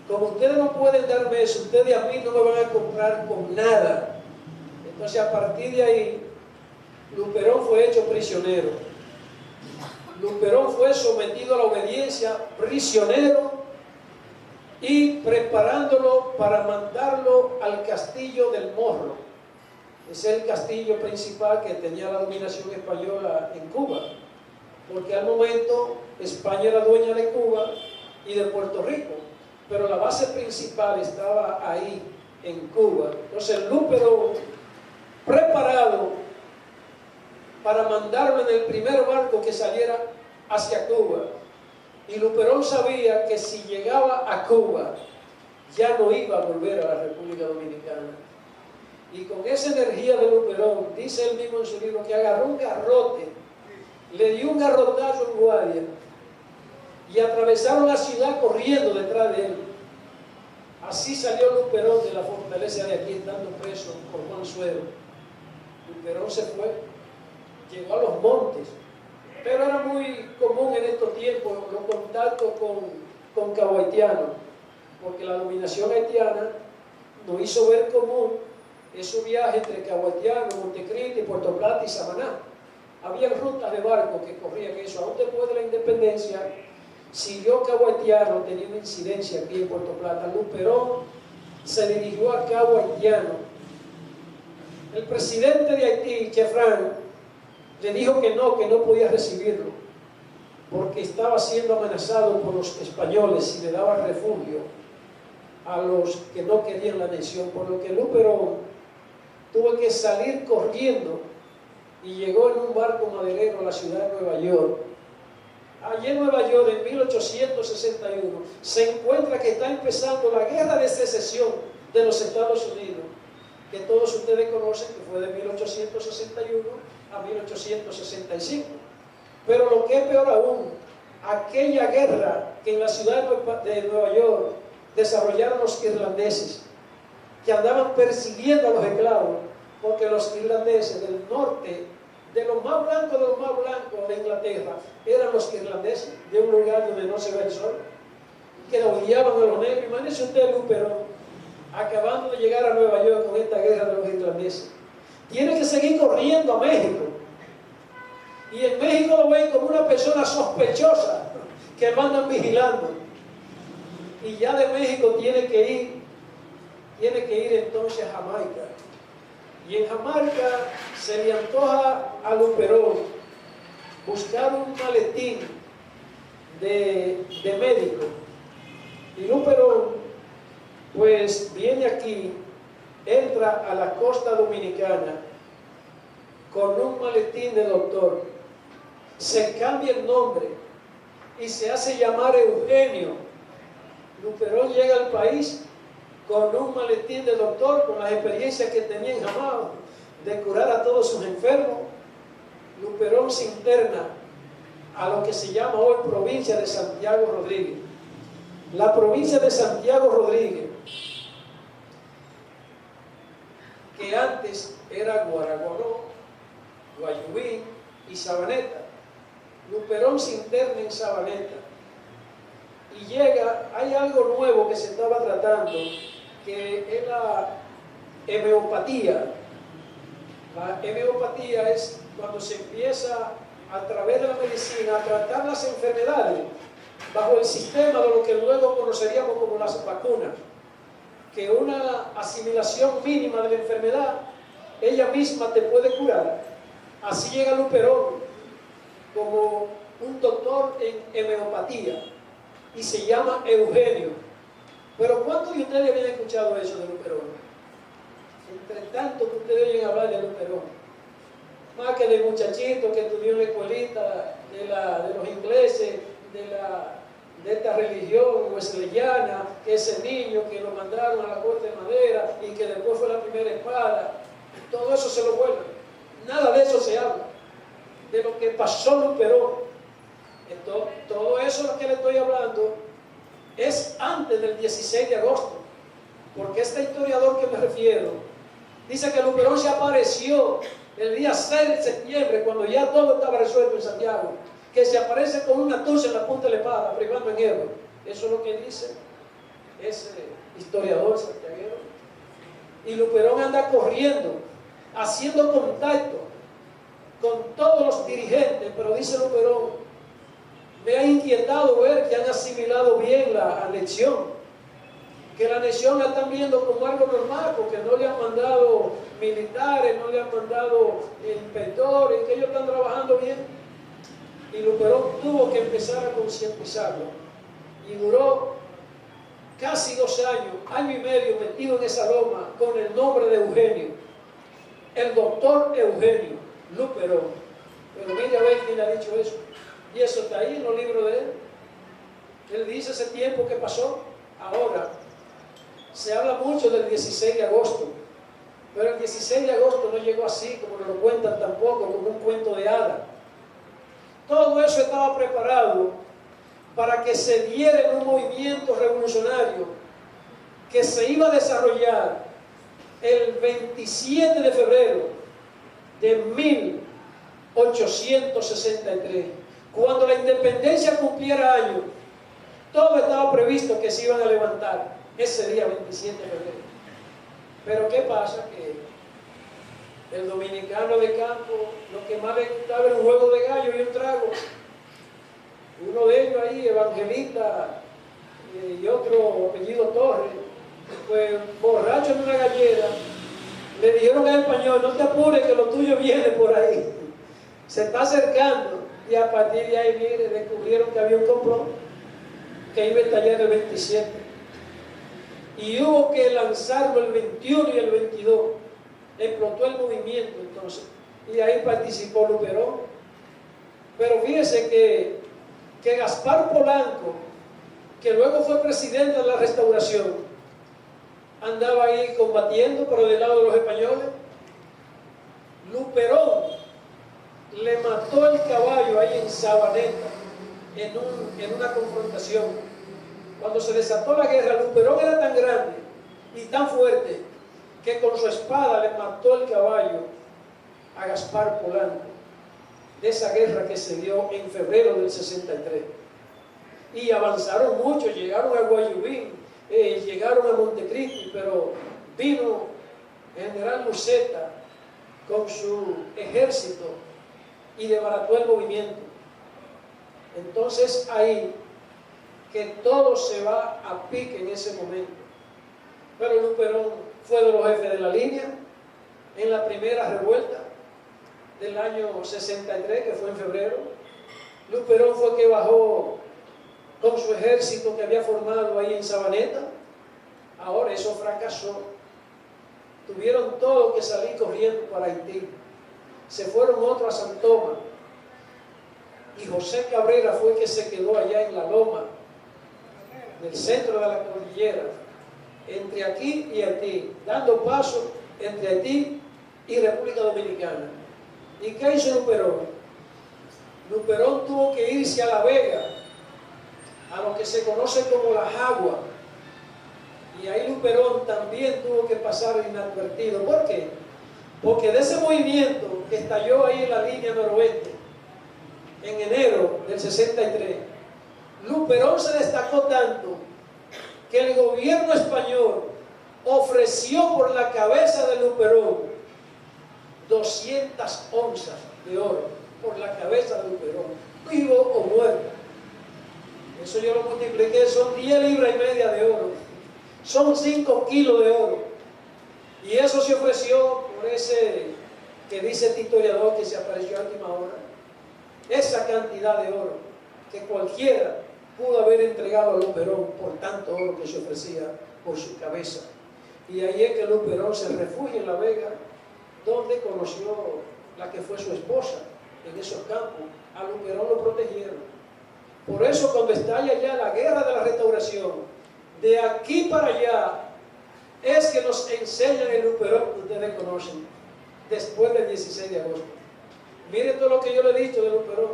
Como ustedes no pueden darme eso, ustedes a mí no me van a comprar con nada. Entonces, a partir de ahí, Luperón fue hecho prisionero. Luperón fue sometido a la obediencia, prisionero, y preparándolo para mandarlo al castillo del Morro. Ese es el castillo principal que tenía la dominación española en Cuba, porque al momento España era dueña de Cuba y de Puerto Rico, pero la base principal estaba ahí, en Cuba. Entonces Luperón, preparado para mandarlo en el primer barco que saliera hacia Cuba, y Luperón sabía que si llegaba a Cuba ya no iba a volver a la República Dominicana. Y con esa energía de Luperón, dice él mismo en su libro, que agarró un garrote, le dio un garrotazo en guardia y atravesaron la ciudad corriendo detrás de él. Así salió Luperón de la fortaleza de aquí, estando preso por Juan Suero. Luperón se fue, llegó a los montes, pero era muy común en estos tiempos los contactos con Cabo Haitiano, porque la dominación haitiana nos hizo ver común esos viajes entre Cabo Haitiano, Montecristi, Puerto Plata y Samaná. Había rutas de barcos que corrían eso. Aún después de la independencia, siguió Cabo Haitiano teniendo incidencia aquí en Puerto Plata. Luperón se dirigió a Cabo Haitiano. El presidente de Haití, Chefran, le dijo que no podía recibirlo, porque estaba siendo amenazado por los españoles y le daba refugio a los que no querían la anexión, por lo que Luperón tuvo que salir corriendo y llegó en un barco maderero a la ciudad de Nueva York. Allí en Nueva York, en 1861, se encuentra que está empezando la guerra de secesión de los Estados Unidos, que todos ustedes conocen, que fue de 1861 a 1865. Pero lo que es peor aún, aquella guerra que en la ciudad de Nueva York desarrollaron los irlandeses, que andaban persiguiendo a los esclavos, porque los irlandeses del norte, de los más blancos de Inglaterra, eran los irlandeses, de un lugar donde no se ve el sol, que nos guiaban a los negros. Imagínense usted, Luperón, acabando de llegar a Nueva York con esta guerra de los irlandeses. Tiene que seguir corriendo a México, y en México lo ven como una persona sospechosa que lo andan vigilando, y ya de México tiene que ir entonces a Jamaica. Y en Jamaica se le antoja a Luperón buscar un maletín de médico. Y Luperón pues viene aquí, entra a la costa dominicana con un maletín de doctor, se cambia el nombre y se hace llamar Eugenio. Luperón llega al país con un maletín de doctor, con las experiencias que tenía en Jamao de curar a todos sus enfermos. Luperón se interna a lo que se llama hoy provincia de Santiago Rodríguez. La provincia de Santiago Rodríguez, que antes era Guaraguanó, Guayubín y Sabaneta. Luperón se interna en Sabaneta y llega. Hay algo nuevo que se estaba tratando, que es la homeopatía. La homeopatía es cuando se empieza a través de la medicina a tratar las enfermedades bajo el sistema de lo que luego conoceríamos como las vacunas, que una asimilación mínima de la enfermedad, ella misma te puede curar. Así llega Luperón como un doctor en homeopatía y se llama Eugenio. Pero ¿cuántos de ustedes habían escuchado eso de Luperón? Entre tanto que ustedes oyen hablar de Luperón, más que de muchachito que estudió en la escuelita de los ingleses, de esta religión wesleyana, que ese niño que lo mandaron a la corte de madera y que después fue la primera espada, todo eso se lo vuelve. Nada de eso se habla, de lo que pasó Luperón. Entonces, todo eso de lo que le estoy hablando es antes del 16 de agosto, porque este historiador que me refiero dice que Luperón se apareció el día 6 de septiembre, cuando ya todo estaba resuelto en Santiago, que se aparece con una tusa en la punta de la espada, privando en hierro. Eso es lo que dice ese historiador santiaguero. Y Luperón anda corriendo, haciendo contacto con todos los dirigentes, pero dice Luperón, me ha inquietado ver que han asimilado bien la lección, que la nación la están viendo como algo normal, porque no le han mandado militares, no le han mandado inspectores, que ellos están trabajando bien. Y Luperón tuvo que empezar a concientizarlo. Y duró casi 2 años, año y medio metido en esa loma con el nombre de Eugenio. El doctor Eugenio Luperón. Pero mire a ver quién le ha dicho eso. Y eso está ahí en los libros de él. Él dice ese tiempo que pasó. Ahora, se habla mucho del 16 de agosto. Pero el 16 de agosto no llegó así, como nos lo cuentan tampoco, como un cuento de hadas. Todo eso estaba preparado para que se diera un movimiento revolucionario que se iba a desarrollar el 27 de febrero de 1863. Cuando la independencia cumpliera años, todo estaba previsto que se iban a levantar ese día 27 de febrero. Pero ¿qué pasa? Que el dominicano de campo, lo que más le gustaba era un juego de gallo y un trago. Uno de ellos ahí, Evangelista, y otro apellido Torres, pues borracho en una gallera, le dijeron al español, no te apures que lo tuyo viene por ahí, se está acercando. Y a partir de ahí, mire, descubrieron que había un complot que iba a estallar el 27. Y hubo que lanzarlo el 21 y el 22. Explotó el movimiento entonces. Y ahí participó Luperón. Pero fíjese que Gaspar Polanco, que luego fue presidente de la Restauración, andaba ahí combatiendo, pero del lado de los españoles. Luperón le mató el caballo ahí en Sabaneta, en una confrontación. Cuando se desató la guerra, Luperón era tan grande y tan fuerte que con su espada le mató el caballo a Gaspar Polanco, de esa guerra que se dio en febrero del 63. Y avanzaron mucho, llegaron a Guayubín, llegaron a Montecristi, pero vino el general Luceta con su ejército y desbarató el movimiento. Entonces ahí que todo se va a pique en ese momento. Pero Luperón fue de los jefes de la línea en la primera revuelta del año 63, que fue en febrero. Luperón fue que bajó con su ejército que había formado ahí en Sabaneta. Ahora eso fracasó. Tuvieron todo que salir corriendo para Haití. Se fueron otros a San Tomás. Y José Cabrera fue el que se quedó allá en la loma, en el centro de la cordillera, entre aquí y Haití, dando paso entre Haití y República Dominicana. ¿Y qué hizo Luperón? Luperón tuvo que irse a La Vega, a lo que se conoce como la Jagua. Y ahí Luperón también tuvo que pasar inadvertido. ¿Por qué? Porque de ese movimiento que estalló ahí en la línea noroeste, en enero del 63, Luperón se destacó tanto que el gobierno español ofreció por la cabeza de Luperón 200 onzas de oro por la cabeza de Luperón, vivo o muerto. Eso yo lo multipliqué, son 10 libras y media de oro. Son 5 kilos de oro. Y eso se ofreció por ese que dice este historiador que se apareció a última hora. Esa cantidad de oro que cualquiera pudo haber entregado a Luperón por tanto oro que se ofrecía por su cabeza. Y ahí es que Luperón se refugia en La Vega, donde conoció la que fue su esposa en esos campos. A Luperón lo protegieron. Por eso cuando estalla ya la guerra de la restauración, de aquí para allá, es que nos enseñan el Luperón que ustedes conocen, después del 16 de agosto. Miren todo lo que yo le he dicho de Luperón,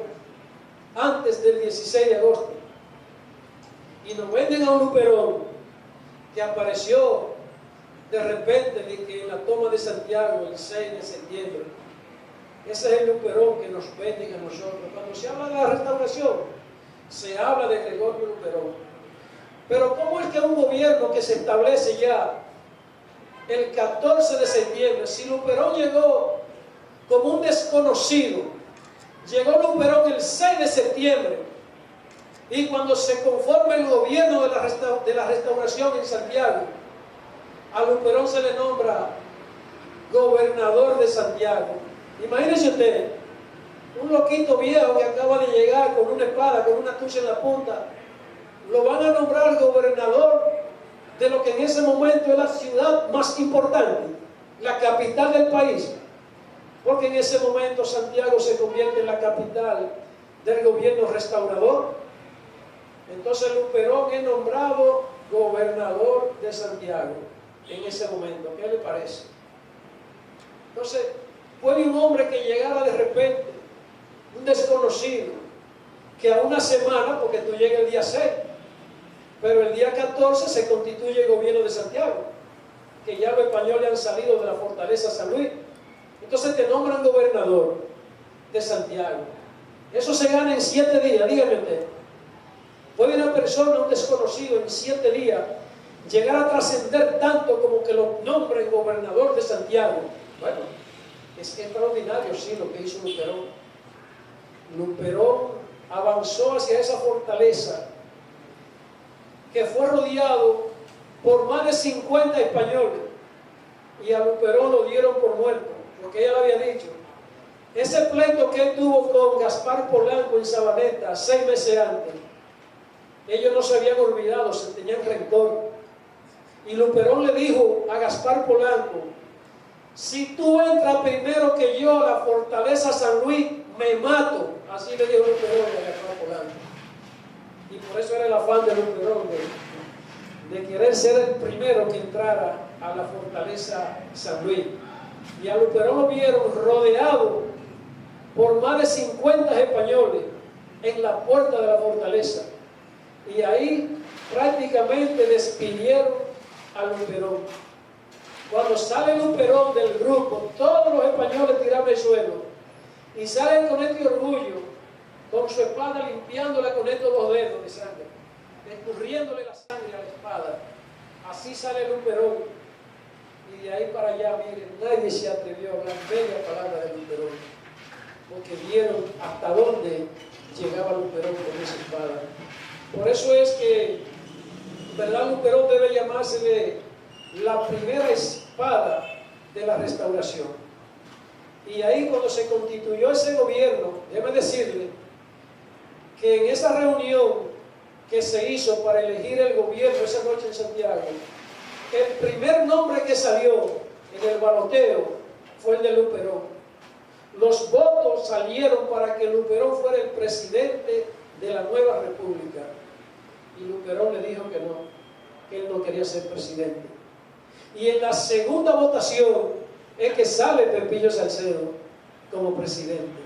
antes del 16 de agosto. Y nos venden a un Luperón que apareció de repente en la toma de Santiago el 6 de septiembre. Ese es el Luperón que nos venden a nosotros. Cuando se habla de la restauración, se habla de Gregorio Luperón. Pero ¿cómo es que un gobierno que se establece ya el 14 de septiembre, si Luperón llegó como un desconocido, llegó Luperón el 6 de septiembre, y cuando se conforma el gobierno de la restauración en Santiago, a Luperón se le nombra gobernador de Santiago? Imagínense usted, un loquito viejo que acaba de llegar con una espada, con una tucha en la punta, lo van a nombrar gobernador de lo que en ese momento es la ciudad más importante, la capital del país, porque en ese momento Santiago se convierte en la capital del gobierno restaurador. Entonces Luperón es nombrado gobernador de Santiago en ese momento. ¿Qué le parece? Entonces, puede un hombre que llegara de repente, un desconocido, que a una semana, porque tú llegas el día 6, pero el día 14 se constituye el gobierno de Santiago, que ya los españoles han salido de la fortaleza San Luis. Entonces te nombran gobernador de Santiago. Eso se gana en 7 días, dígame usted. ¿Puede una persona, un desconocido, en 7 días llegar a trascender tanto como que lo nombren gobernador de Santiago? Bueno, es extraordinario, sí, lo que hizo Luperón. Luperón avanzó hacia esa fortaleza que fue rodeado por más de 50 españoles, y a Luperón lo dieron por muerto, porque ella le había dicho. Ese pleito que él tuvo con Gaspar Polanco en Sabaneta 6 meses antes, ellos no se habían olvidado, se tenían rencor. Y Luperón le dijo a Gaspar Polanco: si tú entras primero que yo a la fortaleza San Luis, me mato. Así le dijo Luperón a Gaspar Polanco. Y por eso era el afán de Luperón de querer ser el primero que entrara a la fortaleza San Luis. Y a Luperón lo vieron rodeado por más de 50 españoles en la puerta de la fortaleza. Y ahí prácticamente despidieron a Luperón. Cuando sale Luperón del grupo, todos los españoles tiraron al suelo y salen con este orgullo, con su espada limpiándola con estos 2 dedos de sangre, escurriéndole la sangre a la espada. Así sale Luperón. Y de ahí para allá, miren, nadie se atrevió a hablar media palabra de Luperón, porque vieron hasta dónde llegaba Luperón con esa espada. Por eso es que, ¿verdad? Luperón debe llamársele la primera espada de la restauración. Y ahí, cuando se constituyó ese gobierno, déjeme decirle que en esa reunión que se hizo para elegir el gobierno esa noche en Santiago, el primer nombre que salió en el baloteo fue el de Luperón. Los votos salieron para que Luperón fuera el presidente de la nueva república. Y Luperón le dijo que él no quería ser presidente. Y en la segunda votación es que sale Pepillo Salcedo como presidente.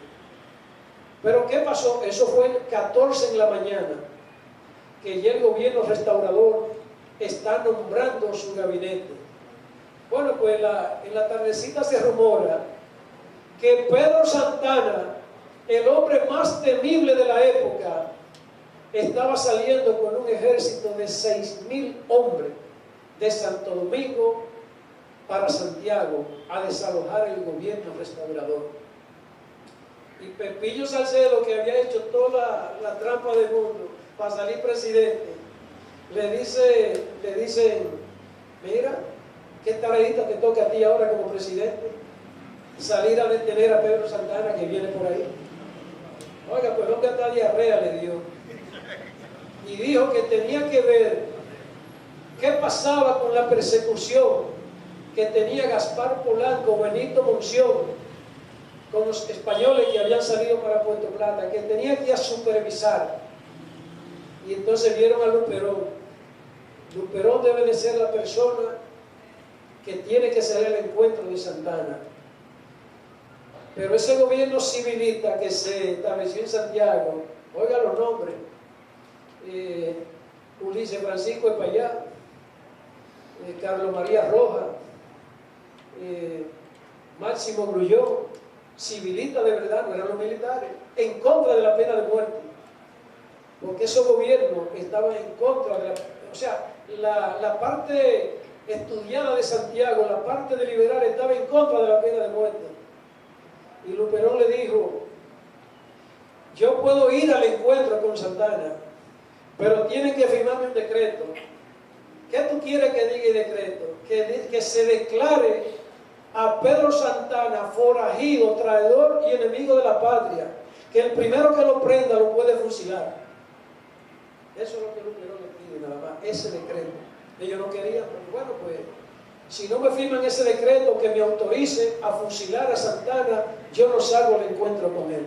Pero ¿qué pasó? Eso fue el 14 en la mañana, que ya el gobierno restaurador está nombrando su gabinete. Bueno, pues en la tardecita se rumora que Pedro Santana, el hombre más temible de la época, estaba saliendo con un ejército de 6.000 hombres de Santo Domingo para Santiago a desalojar el gobierno restaurador. Y Pepillo Salcedo, que había hecho toda la trampa del mundo, para salir presidente, le dicen, mira, ¿qué tareita te toca a ti ahora como presidente? Salir a detener a Pedro Santana que viene por ahí. Oiga, pues lo que hasta diarrea le dio. Y dijo que tenía que ver qué pasaba con la persecución que tenía Gaspar Polanco, Benito Monción, con los españoles que habían salido para Puerto Plata, que tenía que ir a supervisar. Y entonces vieron a Luperón. Luperón debe de ser la persona que tiene que ser el encuentro de Santana. Pero ese gobierno civilista que se estableció en Santiago, oiga los nombres, Ulises Francisco Espaillá, Carlos María Rojas, Máximo Grullón, civilistas de verdad, no eran los militares, en contra de la pena de muerte, porque esos gobiernos estaban en contra de la parte estudiada de Santiago, la parte de liberal estaba en contra de la pena de muerte. Y Luperón le dijo, yo puedo ir al encuentro con Santana, pero tienen que firmarme un decreto. ¿Qué tú quieres que diga el decreto? Que se declare a Pedro Santana forajido, traidor y enemigo de la patria, que el primero que lo prenda lo puede fusilar. Eso es lo que Luperón le pide, nada más, ese decreto. Ellos no querían, pero bueno, pues si no me firman ese decreto que me autorice a fusilar a Santana, yo no salgo al encuentro con él.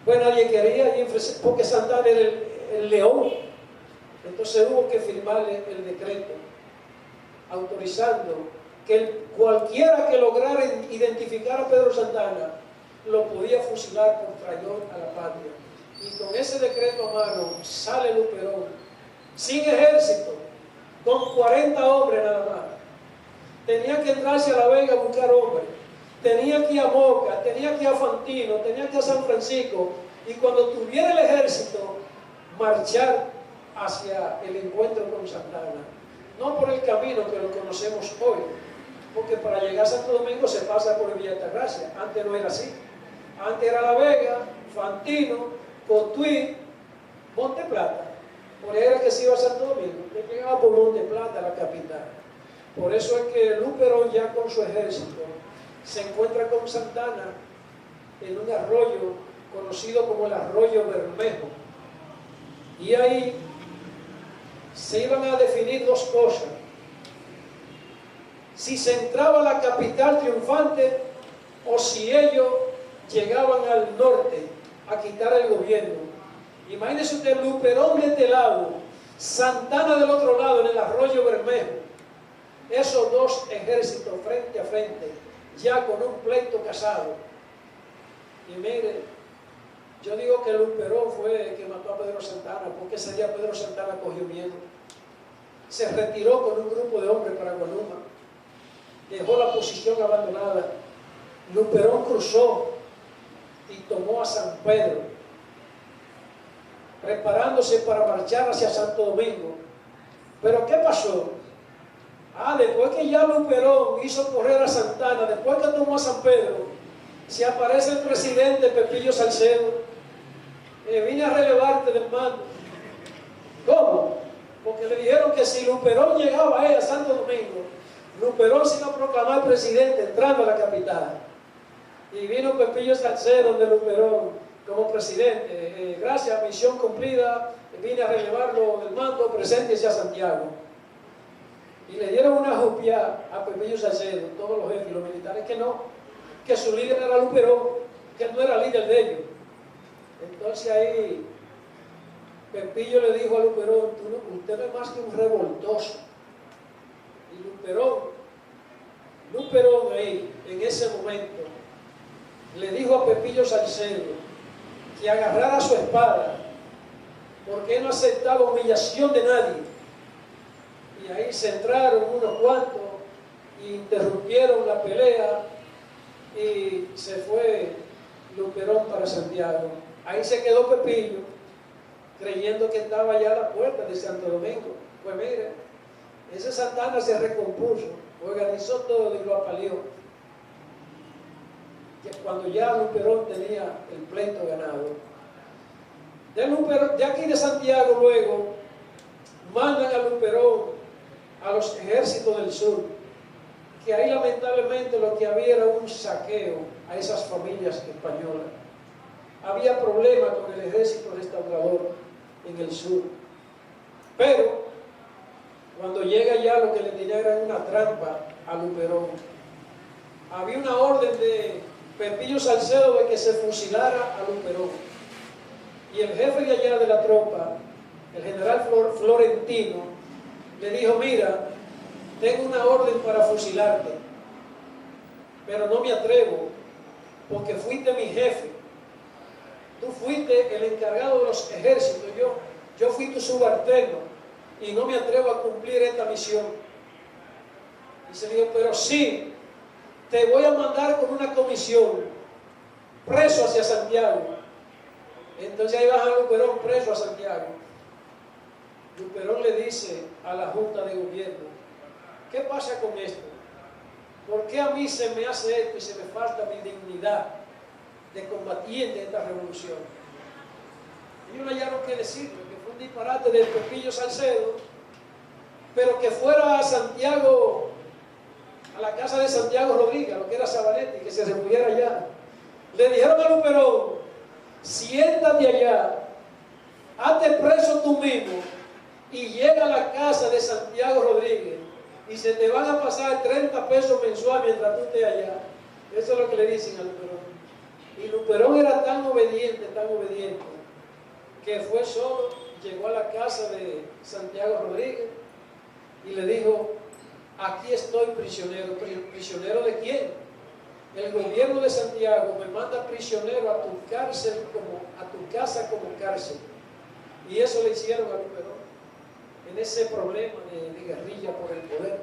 Pues nadie quería, porque Santana era el león. Entonces hubo que firmarle el decreto autorizando que cualquiera que lograra identificar a Pedro Santana lo podía fusilar por traidor a la patria. Y con ese decreto a mano sale Luperón, sin ejército, con 40 hombres nada más. Tenía que entrarse a La Vega a buscar hombres, tenía que ir a Moca, tenía que ir a Fantino, tenía que ir a San Francisco, y cuando tuviera el ejército, marchar hacia el encuentro con Santana. No por el camino que lo conocemos hoy, porque para llegar a Santo Domingo se pasa por Villa Altagracia. Antes no era así. Antes era La Vega, Fantino, Cotuí, Monte Plata. Por ahí era que se iba a Santo Domingo. Usted llegaba por Monte Plata, la capital. Por eso es que Luperón, ya con su ejército, se encuentra con Santana en un arroyo conocido como el Arroyo Bermejo. Y ahí se iban a definir dos cosas: si se entraba a la capital triunfante o si ellos llegaban al norte a quitar el gobierno. Imagínense usted, Luperón de este lado, Santana del otro lado, en el Arroyo Bermejo. Esos dos ejércitos frente a frente, ya con un pleito casado. Y mire, yo digo que Luperón fue el que mató a Pedro Santana, porque ese día Pedro Santana cogió miedo. Se retiró con un grupo de hombres para Guanuma, dejó la posición abandonada. Luperón cruzó y tomó a San Pedro, preparándose para marchar hacia Santo Domingo. Pero ¿qué pasó? Después que ya Luperón hizo correr a Santana, después que tomó a San Pedro, se aparece el presidente Pepillo Salcedo. Vine a relevarte del mando. ¿Cómo? Porque le dijeron que si Luperón llegaba a Santo Domingo, Luperón se iba a proclamar presidente entrando a la capital. Y vino Pepillo Salcedo de Luperón como presidente. Gracias, misión cumplida, vine a relevarlo del mando, preséntese a Santiago. Y le dieron una jupia a Pepillo Salcedo, todos los jefes y los militares, que no, que su líder era Luperón, que él no era líder de ellos. Entonces ahí Pepillo le dijo a Luperón, usted no es más que un revoltoso. Y Luperón ahí, en ese momento, le dijo a Pepillo Salcedo que agarrara su espada, porque él no aceptaba humillación de nadie. Y ahí se entraron unos cuantos y interrumpieron la pelea y se fue Luperón para Santiago. Ahí se quedó Pepillo, creyendo que estaba ya a la puerta de Santo Domingo. Pues mire, ese Santana se recompuso, organizó todo y lo apaleó. Que cuando ya Luperón tenía el pleito ganado, De aquí de Santiago luego mandan a Luperón a los ejércitos del sur, que ahí lamentablemente lo que había era un saqueo a esas familias españolas. Había problemas con el ejército restaurador en el sur, pero cuando llega ya lo que le tenía era una trampa a Luperón. Había una orden de Pepillo Salcedo de que se fusilara a Luperón. Y el jefe de allá de la tropa, el general Florentino, le dijo: mira, tengo una orden para fusilarte, pero no me atrevo, porque fuiste mi jefe. Tú fuiste el encargado de los ejércitos, yo fui tu subalterno, y no me atrevo a cumplir esta misión. Y se dijo: pero sí, te voy a mandar con una comisión preso hacia Santiago. Entonces ahí baja Luperón preso a Santiago. Luperón le dice a la Junta de Gobierno: ¿qué pasa con esto? ¿Por qué a mí se me hace esto y se me falta mi dignidad de combatiente de esta revolución? Ellos no hallaron qué decirle, que fue un disparate del Pepillo Salcedo, pero que fuera a Santiago, a la casa de Santiago Rodríguez, a lo que era Zabaleta, y que se refugiara allá. Le dijeron a Luperón: siéntate allá, hazte preso tú mismo y llega a la casa de Santiago Rodríguez y se te van a pasar 30 pesos mensuales mientras tú estés allá. Eso es lo que le dicen a Luperón. Y Luperón era tan obediente, que fue solo, llegó a la casa de Santiago Rodríguez y le dijo: aquí estoy prisionero. ¿Prisionero de quién? El gobierno de Santiago me manda prisionero a tu cárcel, a tu casa como cárcel. Y eso le hicieron a Luperón en ese problema de guerrilla por el poder.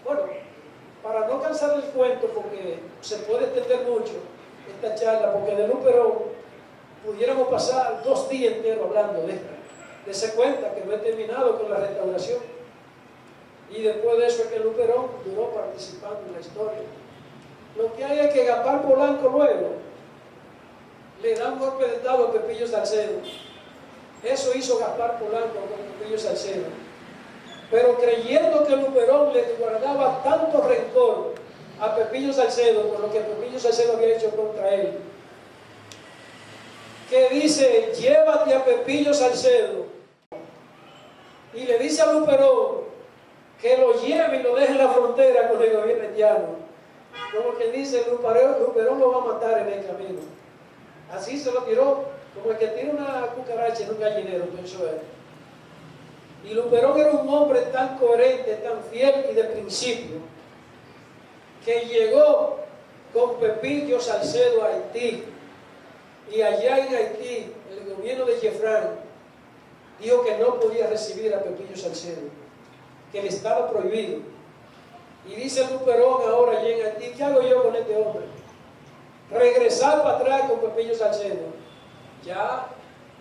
Bueno, para no cansar el cuento, porque se puede extender mucho esta charla, porque de Luperón pudiéramos pasar 2 días enteros hablando de esto. Dese cuenta que no he terminado con la restauración. Y después de eso es que Luperón duró participando en la historia. Lo que hay es que Gaspar Polanco luego le da un golpe de estado a Pepillo Salcedo. Eso hizo Gaspar Polanco con Pepillo Salcedo. Pero creyendo que Luperón le guardaba tanto rencor a Pepillo Salcedo por lo que Pepillo Salcedo había hecho contra él, que dice: llévate a Pepillo Salcedo. Y le dice a Luperón que lo lleve y lo deje en la frontera con el gobierno haitiano. Como que dice, Luperón lo va a matar en el camino. Así se lo tiró, como el que tira una cucaracha en un gallinero, pensó él. Y Luperón era un hombre tan coherente, tan fiel y de principio, que llegó con Pepillo Salcedo a Haití. Y allá en Haití, el gobierno de Jeffrán dijo que no podía recibir a Pepillo Salcedo, que le estaba prohibido. Y dice Luperón ahora allá en Haití: ¿qué hago yo con este hombre? Regresar para atrás con Pepillo Salcedo. Ya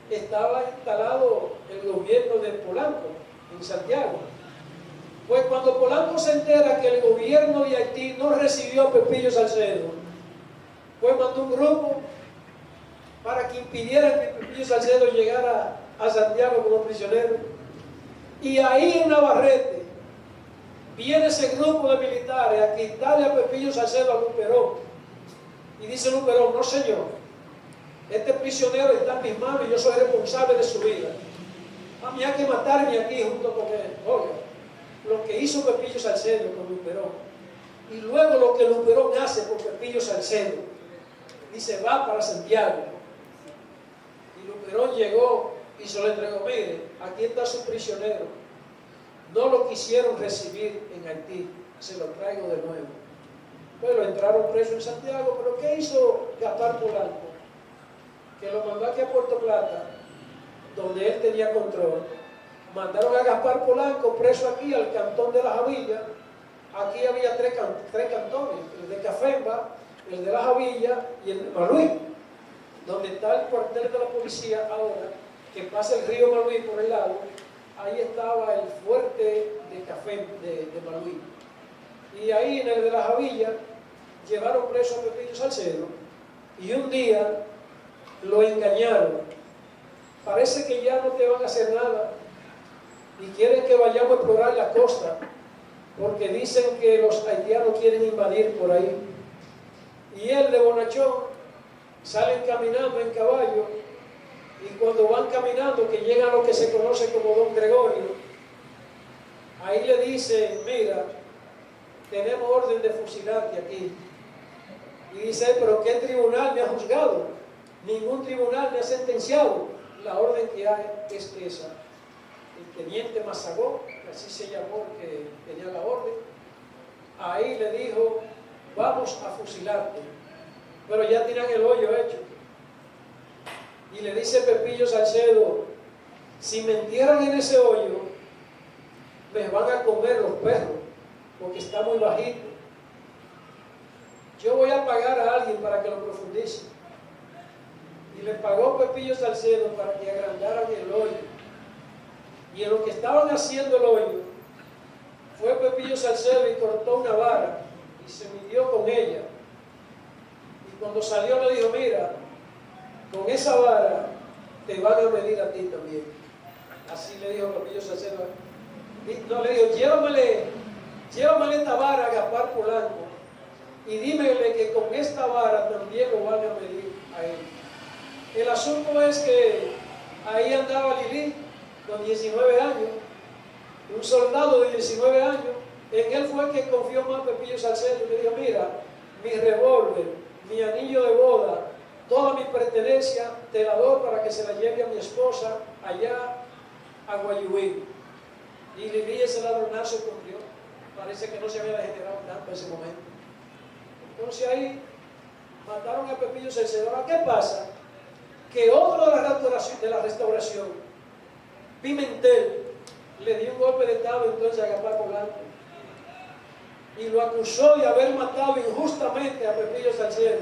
estaba instalado el gobierno de Polanco en Santiago. Pues cuando Polanco se entera que el gobierno de Haití no recibió a Pepillo Salcedo, pues mandó un grupo para que impidieran que Pepillo Salcedo llegara a Santiago como prisionero. Y ahí en Navarrete viene ese grupo de militares a quitarle a Pepillo Salcedo a Luperón. Y dice Luperón: no señor, este prisionero está en mis manos y yo soy responsable de su vida. A mí hay que matarme aquí junto con él. Oiga, lo que hizo Pepillo Salcedo con Luperón, y luego lo que Luperón hace por Pepillo Salcedo, dice: va para Santiago. Y Luperón llegó y se lo entregó: mire, aquí está su prisionero. No lo quisieron recibir en Haití, se lo traigo de nuevo. Pues lo entraron preso en Santiago. Pero ¿qué hizo Gaspar Polanco? Que lo mandó aquí a Puerto Plata, donde él tenía control. Mandaron a Gaspar Polanco preso aquí al cantón de La Javilla. Aquí había tres cantones: el de Cafemba, el de La Javilla y el de Maluí, donde está el cuartel de la policía ahora, que pasa el río Maluí por el lado. Ahí estaba el fuerte de Maluí. Y ahí en el de La Javilla llevaron preso a Pepillo Salcedo, y un día lo engañaron parece que ya no te van a hacer nada y quieren que vayamos a explorar la costa porque dicen que los haitianos quieren invadir por ahí. Y él de bonachón salen caminando en caballo y cuando van caminando que llegan a lo que se conoce como Don Gregorio, ahí le dicen, mira, tenemos orden de fusilarte aquí. Y dice, pero ¿qué tribunal me ha juzgado? Ningún tribunal me ha sentenciado. La orden que hay es esa. El teniente Mazagó, así se llamó, que tenía la orden, ahí le dijo, vamos a fusilarte. Pero ya tiran el hoyo hecho. Y le dice Pepillo Salcedo, si me entierran en ese hoyo, me van a comer los perros, porque está muy bajito. Yo voy a pagar a alguien para que lo profundice. Y le pagó Pepillo Salcedo para que agrandaran el hoyo. Y en lo que estaban haciendo el hoyo, fue Pepillo Salcedo y cortó una vara y se midió con ella. Y cuando salió le dijo, mira, con esa vara te van a medir a ti también. Así le dijo Pepillo Salcedo. No, le dijo, llévamele esta vara a Gaspar Polanco y dímele que con esta vara también lo van a medir a él. El asunto es que ahí andaba Lili con 19 años, un soldado de 19 años. En él fue el que confió más Pepillo Salcedo y le dijo, mira, mi revólver, mi anillo de boda, toda mi pertenencia te la doy para que se la lleve a mi esposa allá a Guayubín. Y Lili ese ladronazo cumplió. Parece que no se había degenerado tanto en ese momento. Entonces ahí mataron a Pepillo Salcedo. Ahora, ¿qué pasa? Que otro de la restauración, Pimentel, le dio un golpe de estado entonces a Gaspar Polanco y lo acusó de haber matado injustamente a Pepillo Salcedo.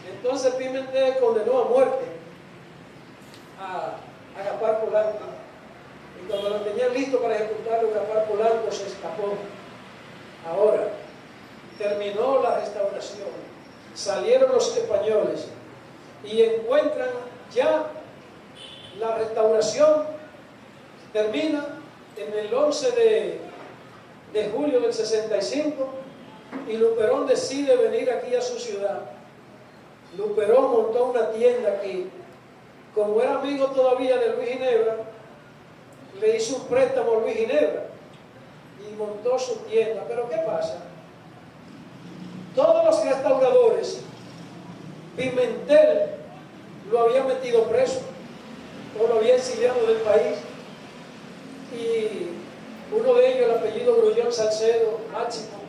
Entonces Pimentel condenó a muerte a Gaspar Polanco. Y cuando lo tenían listo para ejecutarlo, Gaspar Polanco se escapó. Ahora, terminó la restauración, salieron los españoles y encuentran ya la restauración, termina en el 11 de julio del 65 y Luperón decide venir aquí a su ciudad. Luperón montó una tienda aquí. Como era amigo todavía de Luis Ginebra, le hizo un préstamo a Luis Ginebra y montó su tienda. Pero ¿qué pasa? Todos los restauradores, Pimentel lo había metido preso o lo había exiliado del país, y uno de ellos, el apellido Grullón Salcedo, Máximo,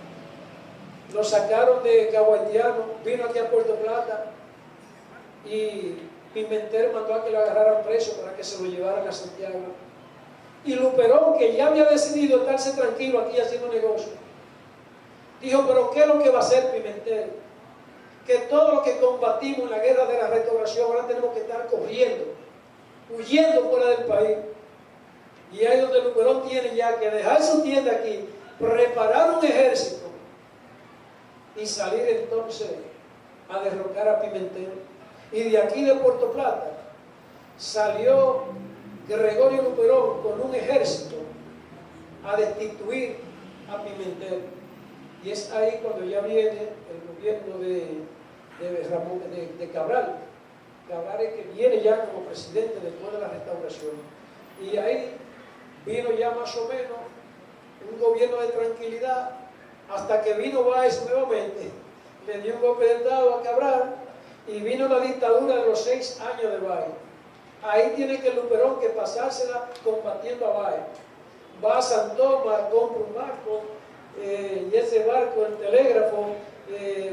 lo sacaron de Cahuaitiano, vino aquí a Puerto Plata y Pimentel mandó a que lo agarraran preso para que se lo llevaran a Santiago. Y Luperón, que ya había decidido estarse tranquilo aquí haciendo negocio, dijo, pero ¿qué es lo que va a hacer Pimentel? Que todo lo que combatimos en la guerra de la restauración ahora tenemos que estar corriendo, huyendo fuera del país. Y ahí es donde Luperón tiene ya que dejar su tienda aquí, preparar un ejército y salir entonces a derrocar a Pimentel. Y de aquí de Puerto Plata salió Gregorio Luperón con un ejército a destituir a Pimentel. Y es ahí cuando ya viene el gobierno de Cabral. Cabral es que viene ya como presidente después de la restauración. Y ahí vino ya más o menos un gobierno de tranquilidad, hasta que vino Báez nuevamente, le dio un golpe de estado a Cabral y vino la dictadura de los 6 años de Báez. Ahí tiene que Luperón que pasársela combatiendo a Báez. Va a San Tomás, compra un barco, y ese barco, el telégrafo,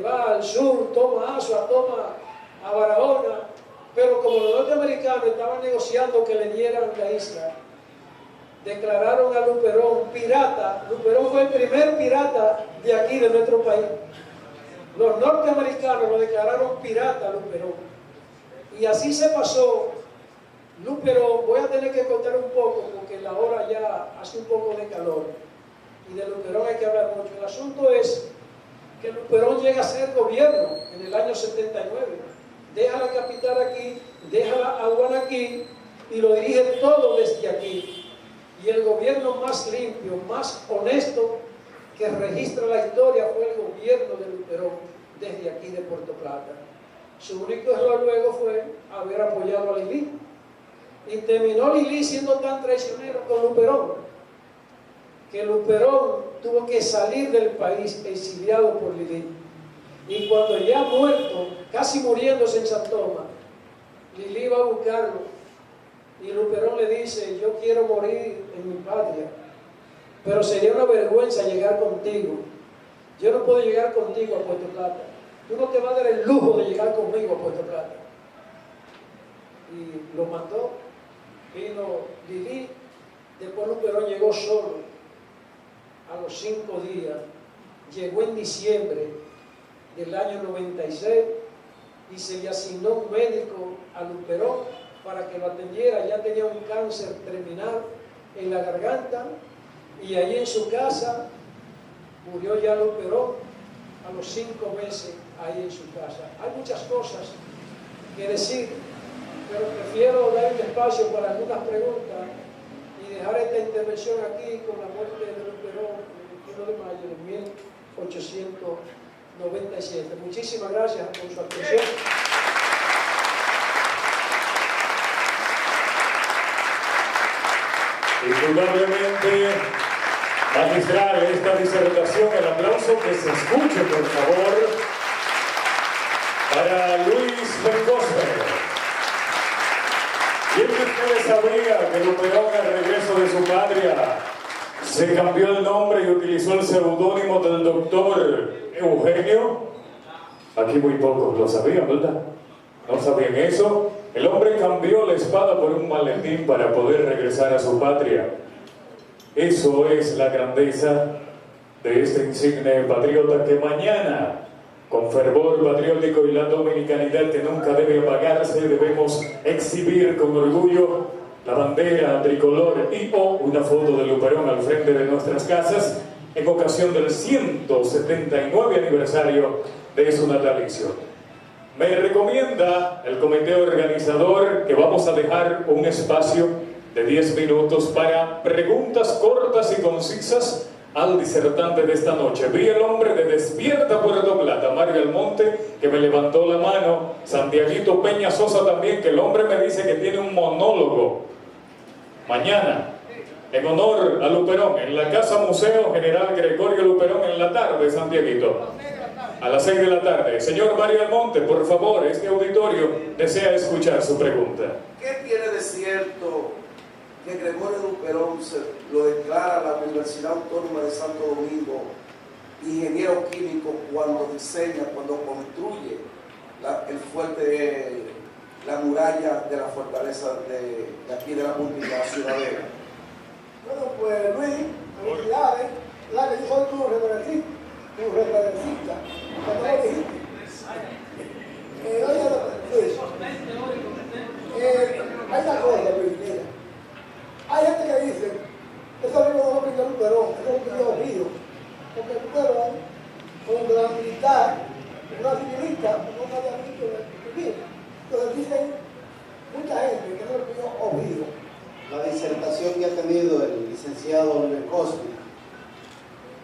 va al sur, toma Asua, toma a Barahona, pero como los norteamericanos estaban negociando que le dieran la isla, declararon a Luperón pirata. Luperón fue el primer pirata de aquí, de nuestro país. Los norteamericanos lo declararon pirata a Luperón. Y así se pasó. Luperón, voy a tener que contar un poco porque la hora ya hace un poco de calor. Y de Luperón hay que hablar mucho. El asunto es que Luperón llega a ser gobierno en el año 79. Deja la capital aquí, deja la aduana aquí y lo dirige todo desde aquí. Y el gobierno más limpio, más honesto que registra la historia fue el gobierno de Luperón desde aquí de Puerto Plata. Su único error luego fue haber apoyado a Lili. Y terminó Lili siendo tan traicionero con Luperón, que Luperón tuvo que salir del país exiliado por Lili. Y cuando ya muerto, casi muriéndose en San Tomás, Lili va a buscarlo. Y Luperón le dice: yo quiero morir en mi patria, pero sería una vergüenza llegar contigo. Yo no puedo llegar contigo a Puerto Plata. Tú no te vas a dar el lujo de llegar conmigo a Puerto Plata. Y lo mató. Vino Lili. Después Luperón llegó solo. A los 5 días. Llegó en diciembre del año 96 y se le asignó un médico a Luperón para que lo atendiera. Ya tenía un cáncer terminal en la garganta y allí en su casa murió ya Luperón a los 5 meses ahí en su casa. Hay muchas cosas que decir, pero prefiero dar un espacio para algunas preguntas y dejar esta intervención aquí con la muerte de Luperón el 21 de mayo de 1897. Muchísimas gracias por su atención. Indudablemente magistral esta disertación. El aplauso que se escuche, por favor, para Luis Bencoster. ¿Quién de ustedes sabía que Luperón, al regreso de su patria, se cambió el nombre y utilizó el seudónimo del doctor Eugenio? Aquí muy pocos lo sabían, ¿verdad? ¿No sabían eso? El hombre cambió la espada por un maletín para poder regresar a su patria. Eso es la grandeza de este insigne patriota que mañana, con fervor patriótico y la dominicanidad que nunca debe apagarse, debemos exhibir con orgullo la bandera tricolor y o una foto de Luperón al frente de nuestras casas en ocasión del 179 aniversario de su natalicio. Me recomienda el comité organizador que vamos a dejar un espacio de 10 minutos para preguntas cortas y concisas al disertante de esta noche. Vi el hombre de Despierta Puerto Plata, Mario Almonte, que me levantó la mano, Santiaguito Peña Sosa también, que el hombre me dice que tiene un monólogo mañana en honor a Luperón en la Casa Museo General Gregorio Luperón en la tarde, Santiaguito. A las 6 de la tarde. Señor Mario Almonte, por favor, este auditorio desea escuchar su pregunta. ¿Qué tiene de cierto que Gregorio Luperón lo declara la Universidad Autónoma de Santo Domingo ingeniero químico cuando diseña, cuando construye el fuerte, la muralla de la fortaleza de aquí de la Puntilla Ciudadela? Bueno, pues Luis, felicidades, la que yo soy tu reverencista, cuando lo dijiste. Oye, Luis, hay una cosa, Luis, mira. Hay gente que dice, eso mismo no lo pidió Luperón, eso lo pidió Río, porque Luperón, como un gran militar, una civilista, no había visto vivir. Entonces dicen mucha gente que no lo pidió Oviedo. La disertación que ha tenido el licenciado Bencoster,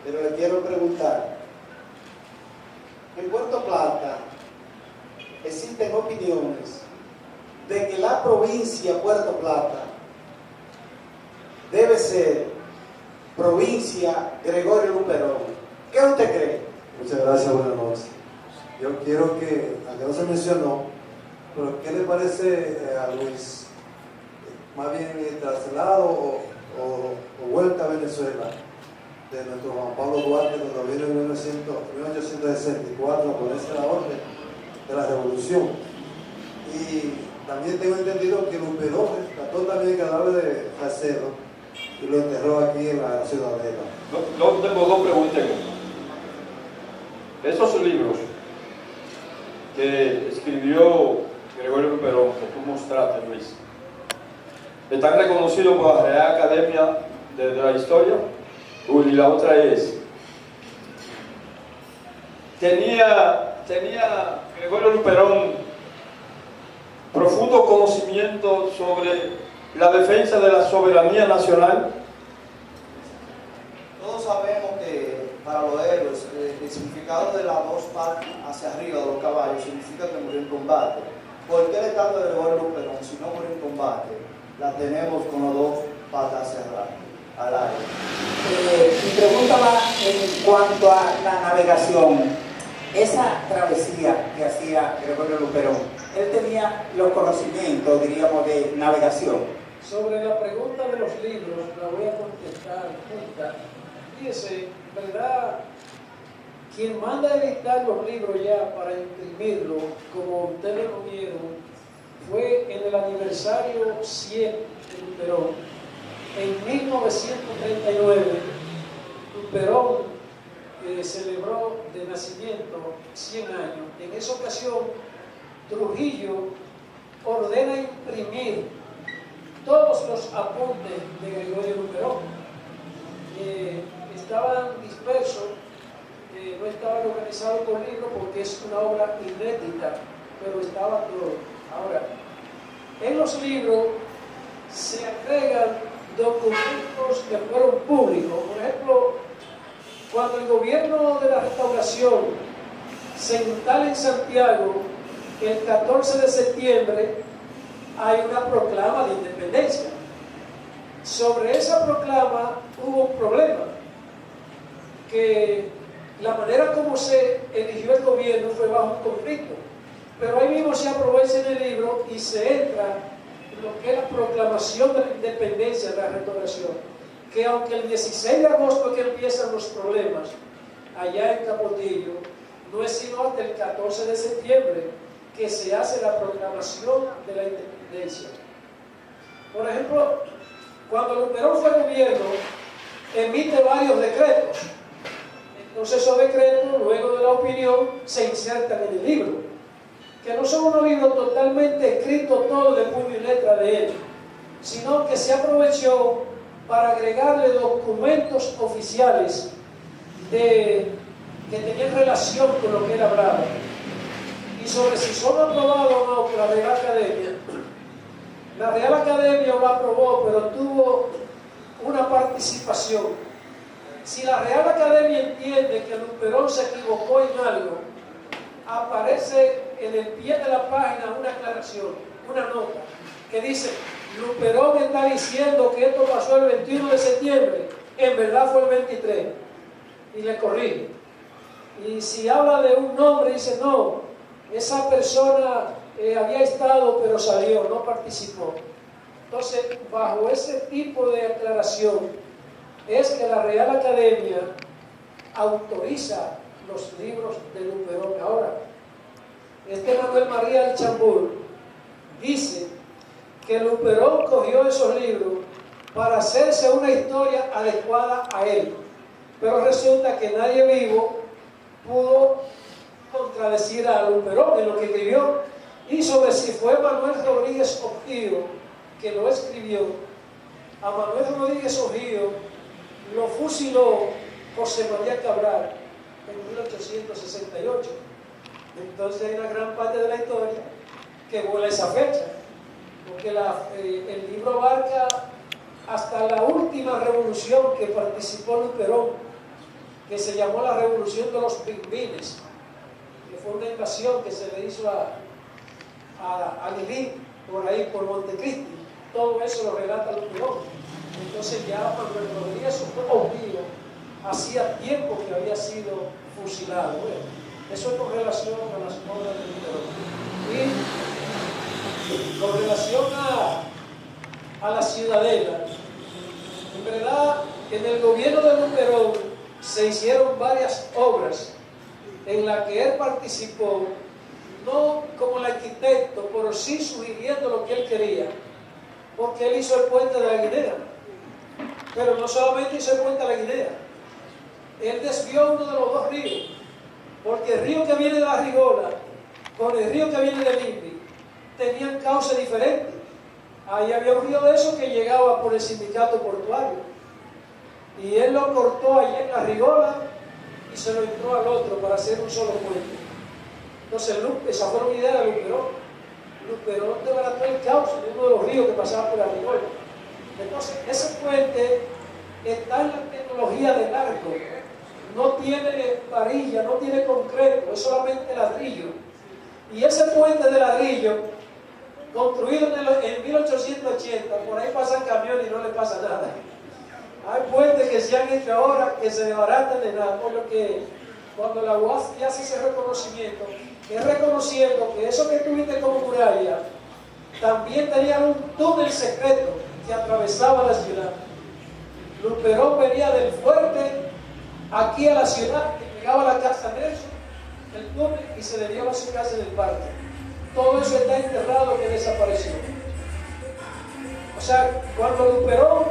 pero le quiero preguntar, en Puerto Plata existen opiniones de que la provincia Puerto Plata debe ser provincia Gregorio Luperón. ¿Qué usted cree? Muchas gracias, buenas noches. Yo quiero que, aunque no se mencionó, pero ¿qué le parece a Luis? Más bien traslado o vuelta a Venezuela de nuestro Juan Pablo Duarte, cuando vino en 1864 a ponerse la orden de la revolución. Y también tengo entendido que Luperón rescató también el cadáver de Salcedo y lo enterró aquí en la Ciudadela. Yo tengo dos preguntas. Esos libros que escribió Gregorio Luperón, que tú mostraste, Luis, ¿están reconocidos por la Real Academia de la Historia? Y la otra es, ¿tenía Gregorio Luperón profundo conocimiento sobre la defensa de la soberanía nacional. Todos sabemos que para los héroes el significado de las dos partes hacia arriba de los caballos significa que murió en combate. ¿Por qué la estatua de Gregorio Luperón, si no murió en combate, la tenemos con las dos patas hacia al aire? Mi pregunta va en cuanto a la navegación. Esa travesía que hacía Gregorio Luperón, él tenía los conocimientos, diríamos, de navegación. Sobre la pregunta de los libros, la voy a contestar junta. Fíjese, ¿verdad? Quien manda a editar los libros ya para imprimirlo, como ustedes lo vieron, fue en el aniversario 100 de Luperón. En 1939, Luperón celebró de nacimiento 100 años. En esa ocasión, Trujillo ordena imprimir todos los apuntes de Gregorio Luperón. Estaban dispersos, no estaban organizados por libros porque es una obra inédita, pero estaba todo. Ahora, en los libros se agregan documentos que fueron públicos. Por ejemplo, cuando el gobierno de la Restauración se instala en Santiago, el 14 de septiembre hay una proclama de independencia. Sobre esa proclama hubo un problema, que la manera como se eligió el gobierno fue bajo un conflicto, pero ahí mismo se aprovecha en el libro y se entra en lo que es la proclamación de la independencia de la Restauración, que aunque el 16 de agosto es que empiezan los problemas allá en Capotillo, no es sino hasta el 14 de septiembre que se hace la proclamación de la independencia. Por ejemplo, cuando Luperón fue gobierno, emite varios decretos. Entonces esos decretos, luego de la opinión, se insertan en el libro, que no son unos libros totalmente escritos todos de puño y letra de él, sino que se aprovechó para agregarle documentos oficiales que tenían relación con lo que él hablaba. Y sobre si son aprobados o no por la Real Academia, la Real Academia lo aprobó, pero tuvo una participación. Si la Real Academia entiende que Luperón se equivocó en algo, aparece en el pie de la página una aclaración, una nota, que dice: Luperón está diciendo que esto pasó el 21 de septiembre, en verdad fue el 23, y le corrige. Y si habla de un nombre, dice: no, esa persona había estado pero salió, no participó. Entonces, bajo ese tipo de aclaración es que la Real Academia autoriza los libros de Luperón. Ahora, Manuel María del Chambur dice que Luperón cogió esos libros para hacerse una historia adecuada a él, pero resulta que nadie vivo pudo contradecir a Luperón en lo que escribió. Y sobre si fue Manuel Rodríguez Ojío que lo escribió, a Manuel Rodríguez Ojío lo fusiló José María Cabral en 1868. Entonces hay una gran parte de la historia que vuela esa fecha, porque el libro abarca hasta la última revolución que participó Luperón, que se llamó la Revolución de los Pimbines, que fue una invasión que se le hizo a Lili, por ahí, por Montecristi. Todo eso lo relata Luperón. Entonces ya Manuel Rodríguez Ojío hacía tiempo que había sido fusilado. Bueno, eso es con relación a las obras de Luperón. Y con relación a la Ciudadela, en verdad, en el gobierno de Luperón se hicieron varias obras en las que él participó, no como el arquitecto, pero sí sugiriendo lo que él quería, porque él hizo el puente de la Guinea. Pero no solamente hizo el puente de la Guinea, él desvió uno de los dos ríos, porque el río que viene de la Rigola con el río que viene del Invi tenían cauce diferente. Ahí había un río de esos que llegaba por el sindicato portuario, y él lo cortó allí en la Rigola y se lo entró al otro para hacer un solo puente. Entonces esa fue una idea de Luperón. Luperón desbarató el cauce de uno de los ríos que pasaba por arriba. Entonces, ese puente está en la tecnología del arco. No tiene varilla, no tiene concreto, es solamente ladrillo. Y ese puente de ladrillo, construido en 1880, por ahí pasan camiones y no le pasa nada. Hay puentes que se han hecho ahora que se desbaratan de nada, por lo que cuando la UAS hace ese reconocimiento, es reconociendo que eso que tuviste como muralla, también tenía un túnel secreto que atravesaba la ciudad. Luperón venía del fuerte aquí a la ciudad, que llegaba a la casa Nelson, el túnel, y se desviaba a su casa en el parque. Todo eso está enterrado, que desapareció. O sea, cuando Luperón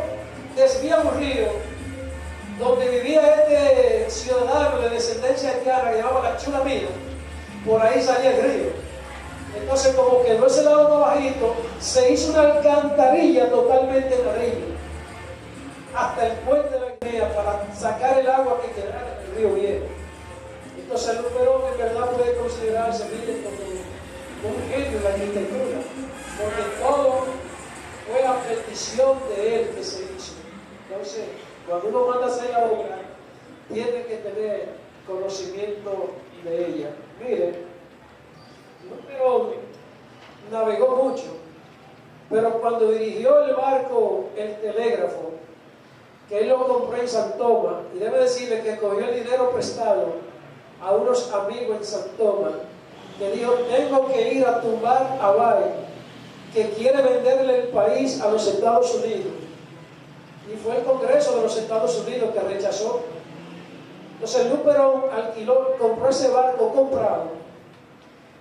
desvía un río donde vivía este ciudadano de descendencia haitiana que llamaba la Chula Mina, por ahí salía el río. Entonces, como quedó ese lado más bajito, se hizo una alcantarilla totalmente en el río, hasta el puente de la Guinea, para sacar el agua que quedara en el río Viejo. Entonces, Luperón en verdad puede considerarse como un genio de la arquitectura, porque todo fue la petición de él que se hizo. Entonces, cuando uno manda a hacer la obra, tiene que tener conocimiento de ella. Miren, Luperón navegó mucho, pero cuando dirigió el barco, el telégrafo, que él lo compró en San Tomás, y debe decirle que cogió el dinero prestado a unos amigos en San Tomás, que dijo: tengo que ir a tumbar a Bay, que quiere venderle el país a los Estados Unidos. Y fue el Congreso de los Estados Unidos que rechazó. Entonces Luperón compró ese barco comprado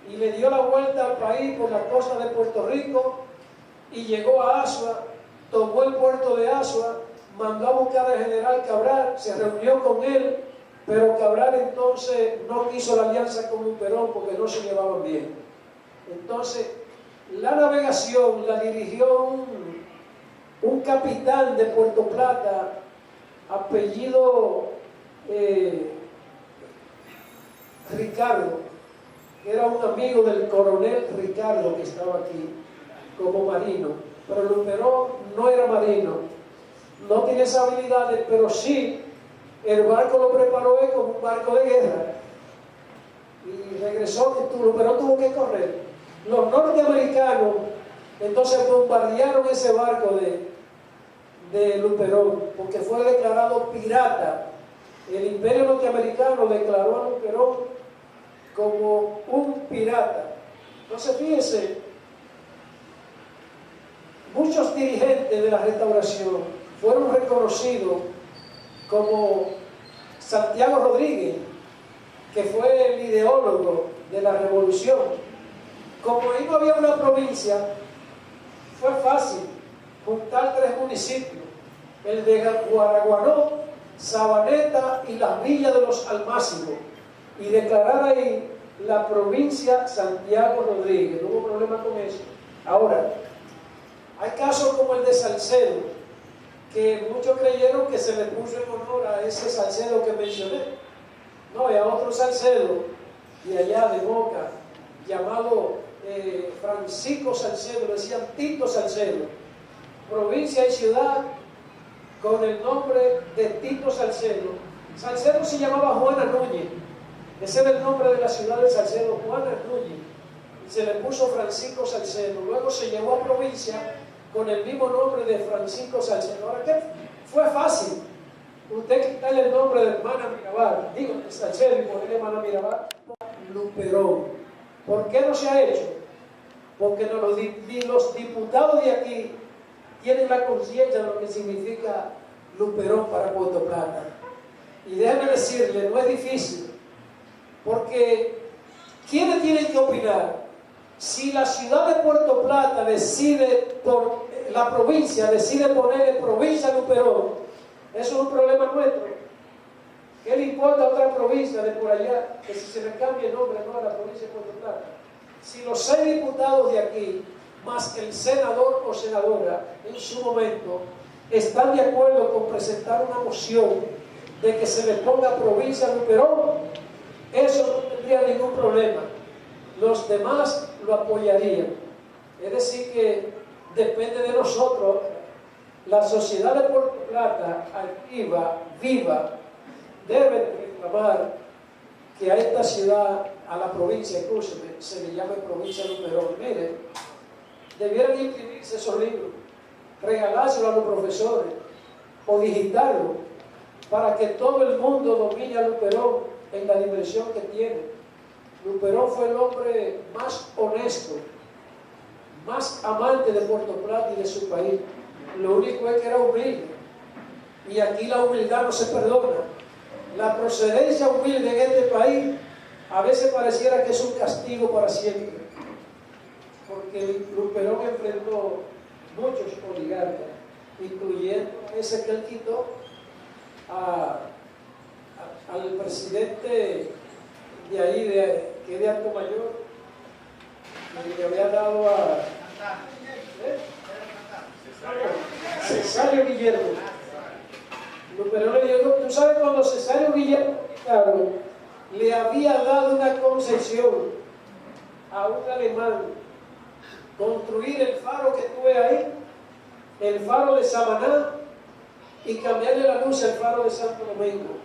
y le dio la vuelta al país por la costa de Puerto Rico y llegó a Asua, tomó el puerto de Asua, mandó a buscar al general Cabral, se reunió con él, pero Cabral entonces no quiso la alianza con Luperón porque no se llevaban bien. Entonces, la navegación la dirigió un capitán de Puerto Plata, apellido Ricardo, que era un amigo del coronel Ricardo que estaba aquí como marino, pero Luperón no era marino, no tiene esas habilidades, pero sí el barco lo preparó él como un barco de guerra y regresó. Luperón tuvo que correr. Los norteamericanos entonces bombardearon ese barco de Luperón porque fue declarado pirata. El imperio norteamericano declaró a Luperón como un pirata. Entonces fíjense, muchos dirigentes de la restauración fueron reconocidos, como Santiago Rodríguez, que fue el ideólogo de la revolución. Como ahí no había una provincia, fue fácil juntar 3 municipios: el de Guaraguanó, Sabaneta y las villas de los Almácigos, y declarar ahí la provincia Santiago Rodríguez. No hubo problema con eso. Ahora, hay casos como el de Salcedo, que muchos creyeron que se le puso en honor a ese Salcedo que mencioné. No, y a otro Salcedo de allá de Boca, llamado Francisco Salcedo, le decían Tito Salcedo, provincia y ciudad con el nombre de Tito Salcedo. Salcedo se llamaba Juana Núñez, ese era el nombre de la ciudad de Salcedo, Juana Núñez, y se le puso Francisco Salcedo. Luego se llevó a provincia con el mismo nombre de Francisco Salcedo. Ahora, ¿qué? Fue fácil usted quitarle el nombre de hermana Mirabal, digo, Salcedo, y ponerle hermana Mirabal, Luperón. ¿Por qué no se ha hecho? Porque los diputados de aquí tienen la conciencia de lo que significa Luperón para Puerto Plata. Y déjenme decirle, no es difícil, porque ¿quiénes tienen que opinar? Si la ciudad de Puerto Plata decide, la provincia decide ponerle provincia Luperón, eso es un problema nuestro. ¿Qué le importa a otra provincia de por allá que si se le cambie el nombre no a la provincia de Puerto Plata? Si los 6 diputados de aquí, más el senador o senadora en su momento, están de acuerdo con presentar una moción de que se le ponga provincia Luperón, eso no tendría ningún problema. Los demás lo apoyarían. Es decir, que depende de nosotros. La sociedad de Puerto Plata, activa, viva, debe reclamar que a esta ciudad, a la provincia, incluso se le llama provincia de Luperón. Miren, debieran imprimirse esos libros, regalárselos a los profesores o digitarlo para que todo el mundo domine a Luperón en la dimensión que tiene. Luperón fue el hombre más honesto, más amante de Puerto Plata y de su país. Lo único es que era humilde, y aquí la humildad no se perdona. La procedencia humilde en este país a veces pareciera que es un castigo para siempre, porque Luperón enfrentó muchos oligarcas, incluyendo ese que él quitó al presidente de ahí, que es de Alto Mayor, y le había dado a Cesario Guillermo. Luperón le dijo, tú sabes, cuando Cesario Guillermo le había dado una concesión a un alemán, construir el faro que tú ves ahí, el faro de Samaná, y cambiarle la luz al faro de Santo Domingo.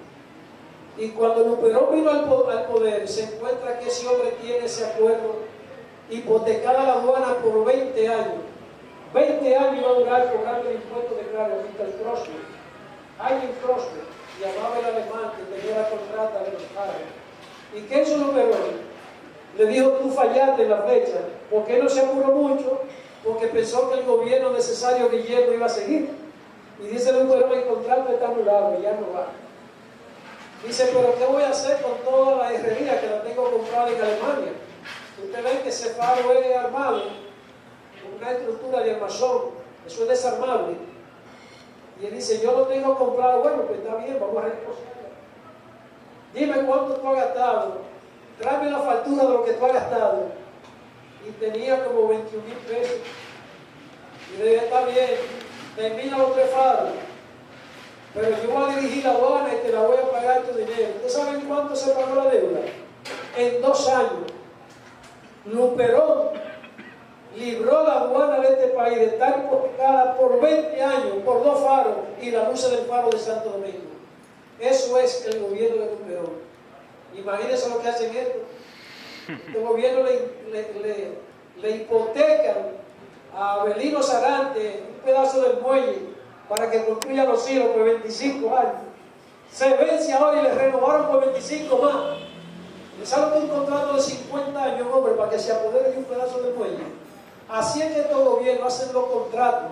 Y cuando Luperón vino al poder, se encuentra que ese hombre tiene ese acuerdo, hipotecada la aduana por 20 años. 20 años iba a durar cobrando el impuesto de carga hasta el Crossman. Alguien Crossman llamaba el alemán que tenía la contrata de los faros. ¿Y qué hizo Luperón? Le dijo, tú fallaste en la fecha. ¿Por qué no se apuró mucho? Porque pensó que el gobierno de Cesario Guillermo iba a seguir. Y dice Luperón, el contrato está anulado, ya no va. Dice, pero ¿qué voy a hacer con toda la herrería que la tengo comprada en Alemania? Usted ve que ese faro es armado, una estructura de armazón, eso es desarmable. Y él dice, yo lo tengo comprado. Bueno, pues está bien, vamos a reposarlo. Dime cuánto tú has gastado, tráeme la factura de lo que tú has gastado. Y tenía como 21,000 pesos. Y le dije, está bien, termina los 3 faros, pero yo voy a dirigir la aduana y te la voy a pagar tu dinero. ¿Ustedes saben cuánto se pagó la deuda? En 2 años. Luperón libró la aduana de este país de estar hipotecada por 20 años por 2 faros y la luz del faro de Santo Domingo. Eso es el gobierno de Luperón. Imagínense lo que hacen esto. Este gobierno le hipotecan a Abelino Sarante un pedazo del muelle para que construya los hilos por 25 años. Se vence ahora y le renovaron por 25 más. Le sale un contrato de 50 años, hombre, para que se apodere de un pedazo de muelle. Así es que estos gobiernos hacen los contratos.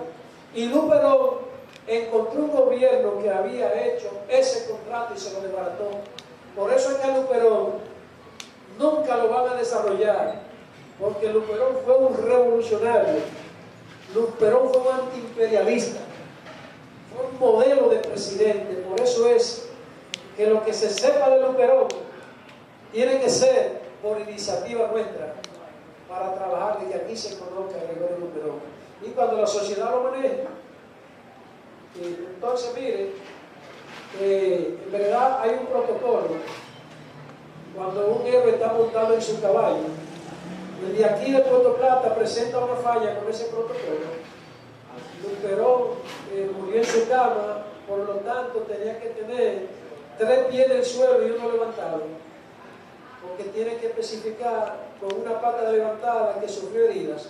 Y Luperón encontró un gobierno que había hecho ese contrato y se lo desbarató. Por eso es que a Luperón nunca lo van a desarrollar, porque Luperón fue un revolucionario. Luperón fue un antiimperialista, fue un modelo de presidente. Por eso es que lo que se sepa de Luperón tiene que ser por iniciativa nuestra, para trabajar de que aquí se conozca a Gregorio Luperón. Y cuando la sociedad lo maneja, entonces mire, en verdad hay un protocolo. Cuando un héroe está montado en su caballo, el de aquí de Puerto Plata presenta una falla con ese protocolo. Luperón murió en su cama, por lo tanto tenía que tener 3 pies del suelo y 1 levantado, porque tiene que especificar con una pata levantada que sufrió heridas.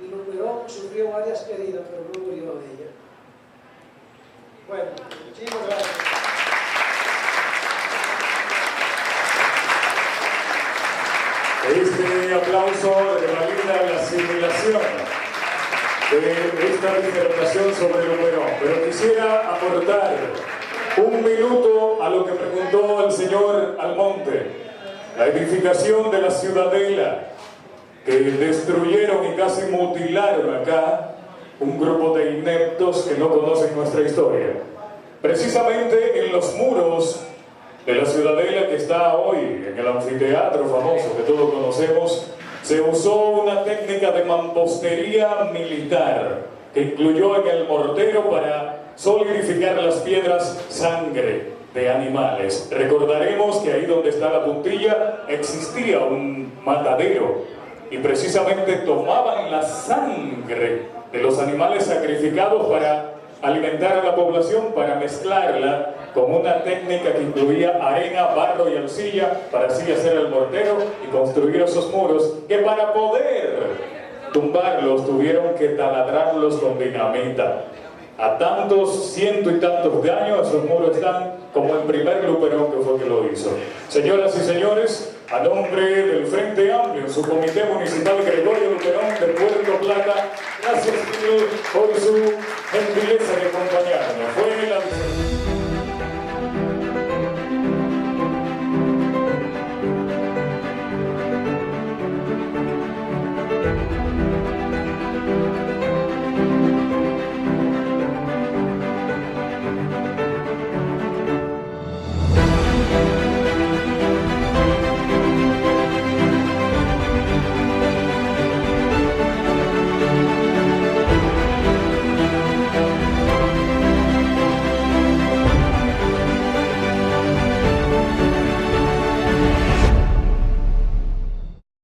Y Luperón sufrió varias heridas, pero no murió de ella. Bueno, muchísimas gracias. Este aplauso revalida la asimilación de esta disertación sobre Luperón, pero quisiera aportar un minuto a lo que preguntó el señor Almonte. La edificación de la ciudadela que destruyeron y casi mutilaron acá un grupo de ineptos que no conocen nuestra historia. Precisamente en los muros de la ciudadela que está hoy en el anfiteatro famoso que todos conocemos, se usó una técnica de mampostería militar que incluyó en el mortero para solidificar las piedras sangre de animales. Recordaremos que ahí donde está la puntilla existía un matadero y precisamente tomaban la sangre de los animales sacrificados para alimentar a la población, para mezclarla con una técnica que incluía arena, barro y arcilla para así hacer el mortero y construir esos muros que para poder tumbarlos tuvieron que taladrarlos con dinamita. A tantos, ciento y tantos de años, esos muros están como el primer Luperón que fue que lo hizo. Señoras y señores, a nombre del Frente Amplio, en su Comité Municipal Gregorio Luperón de Puerto Plata, gracias por su gentileza de acompañarnos. Fue la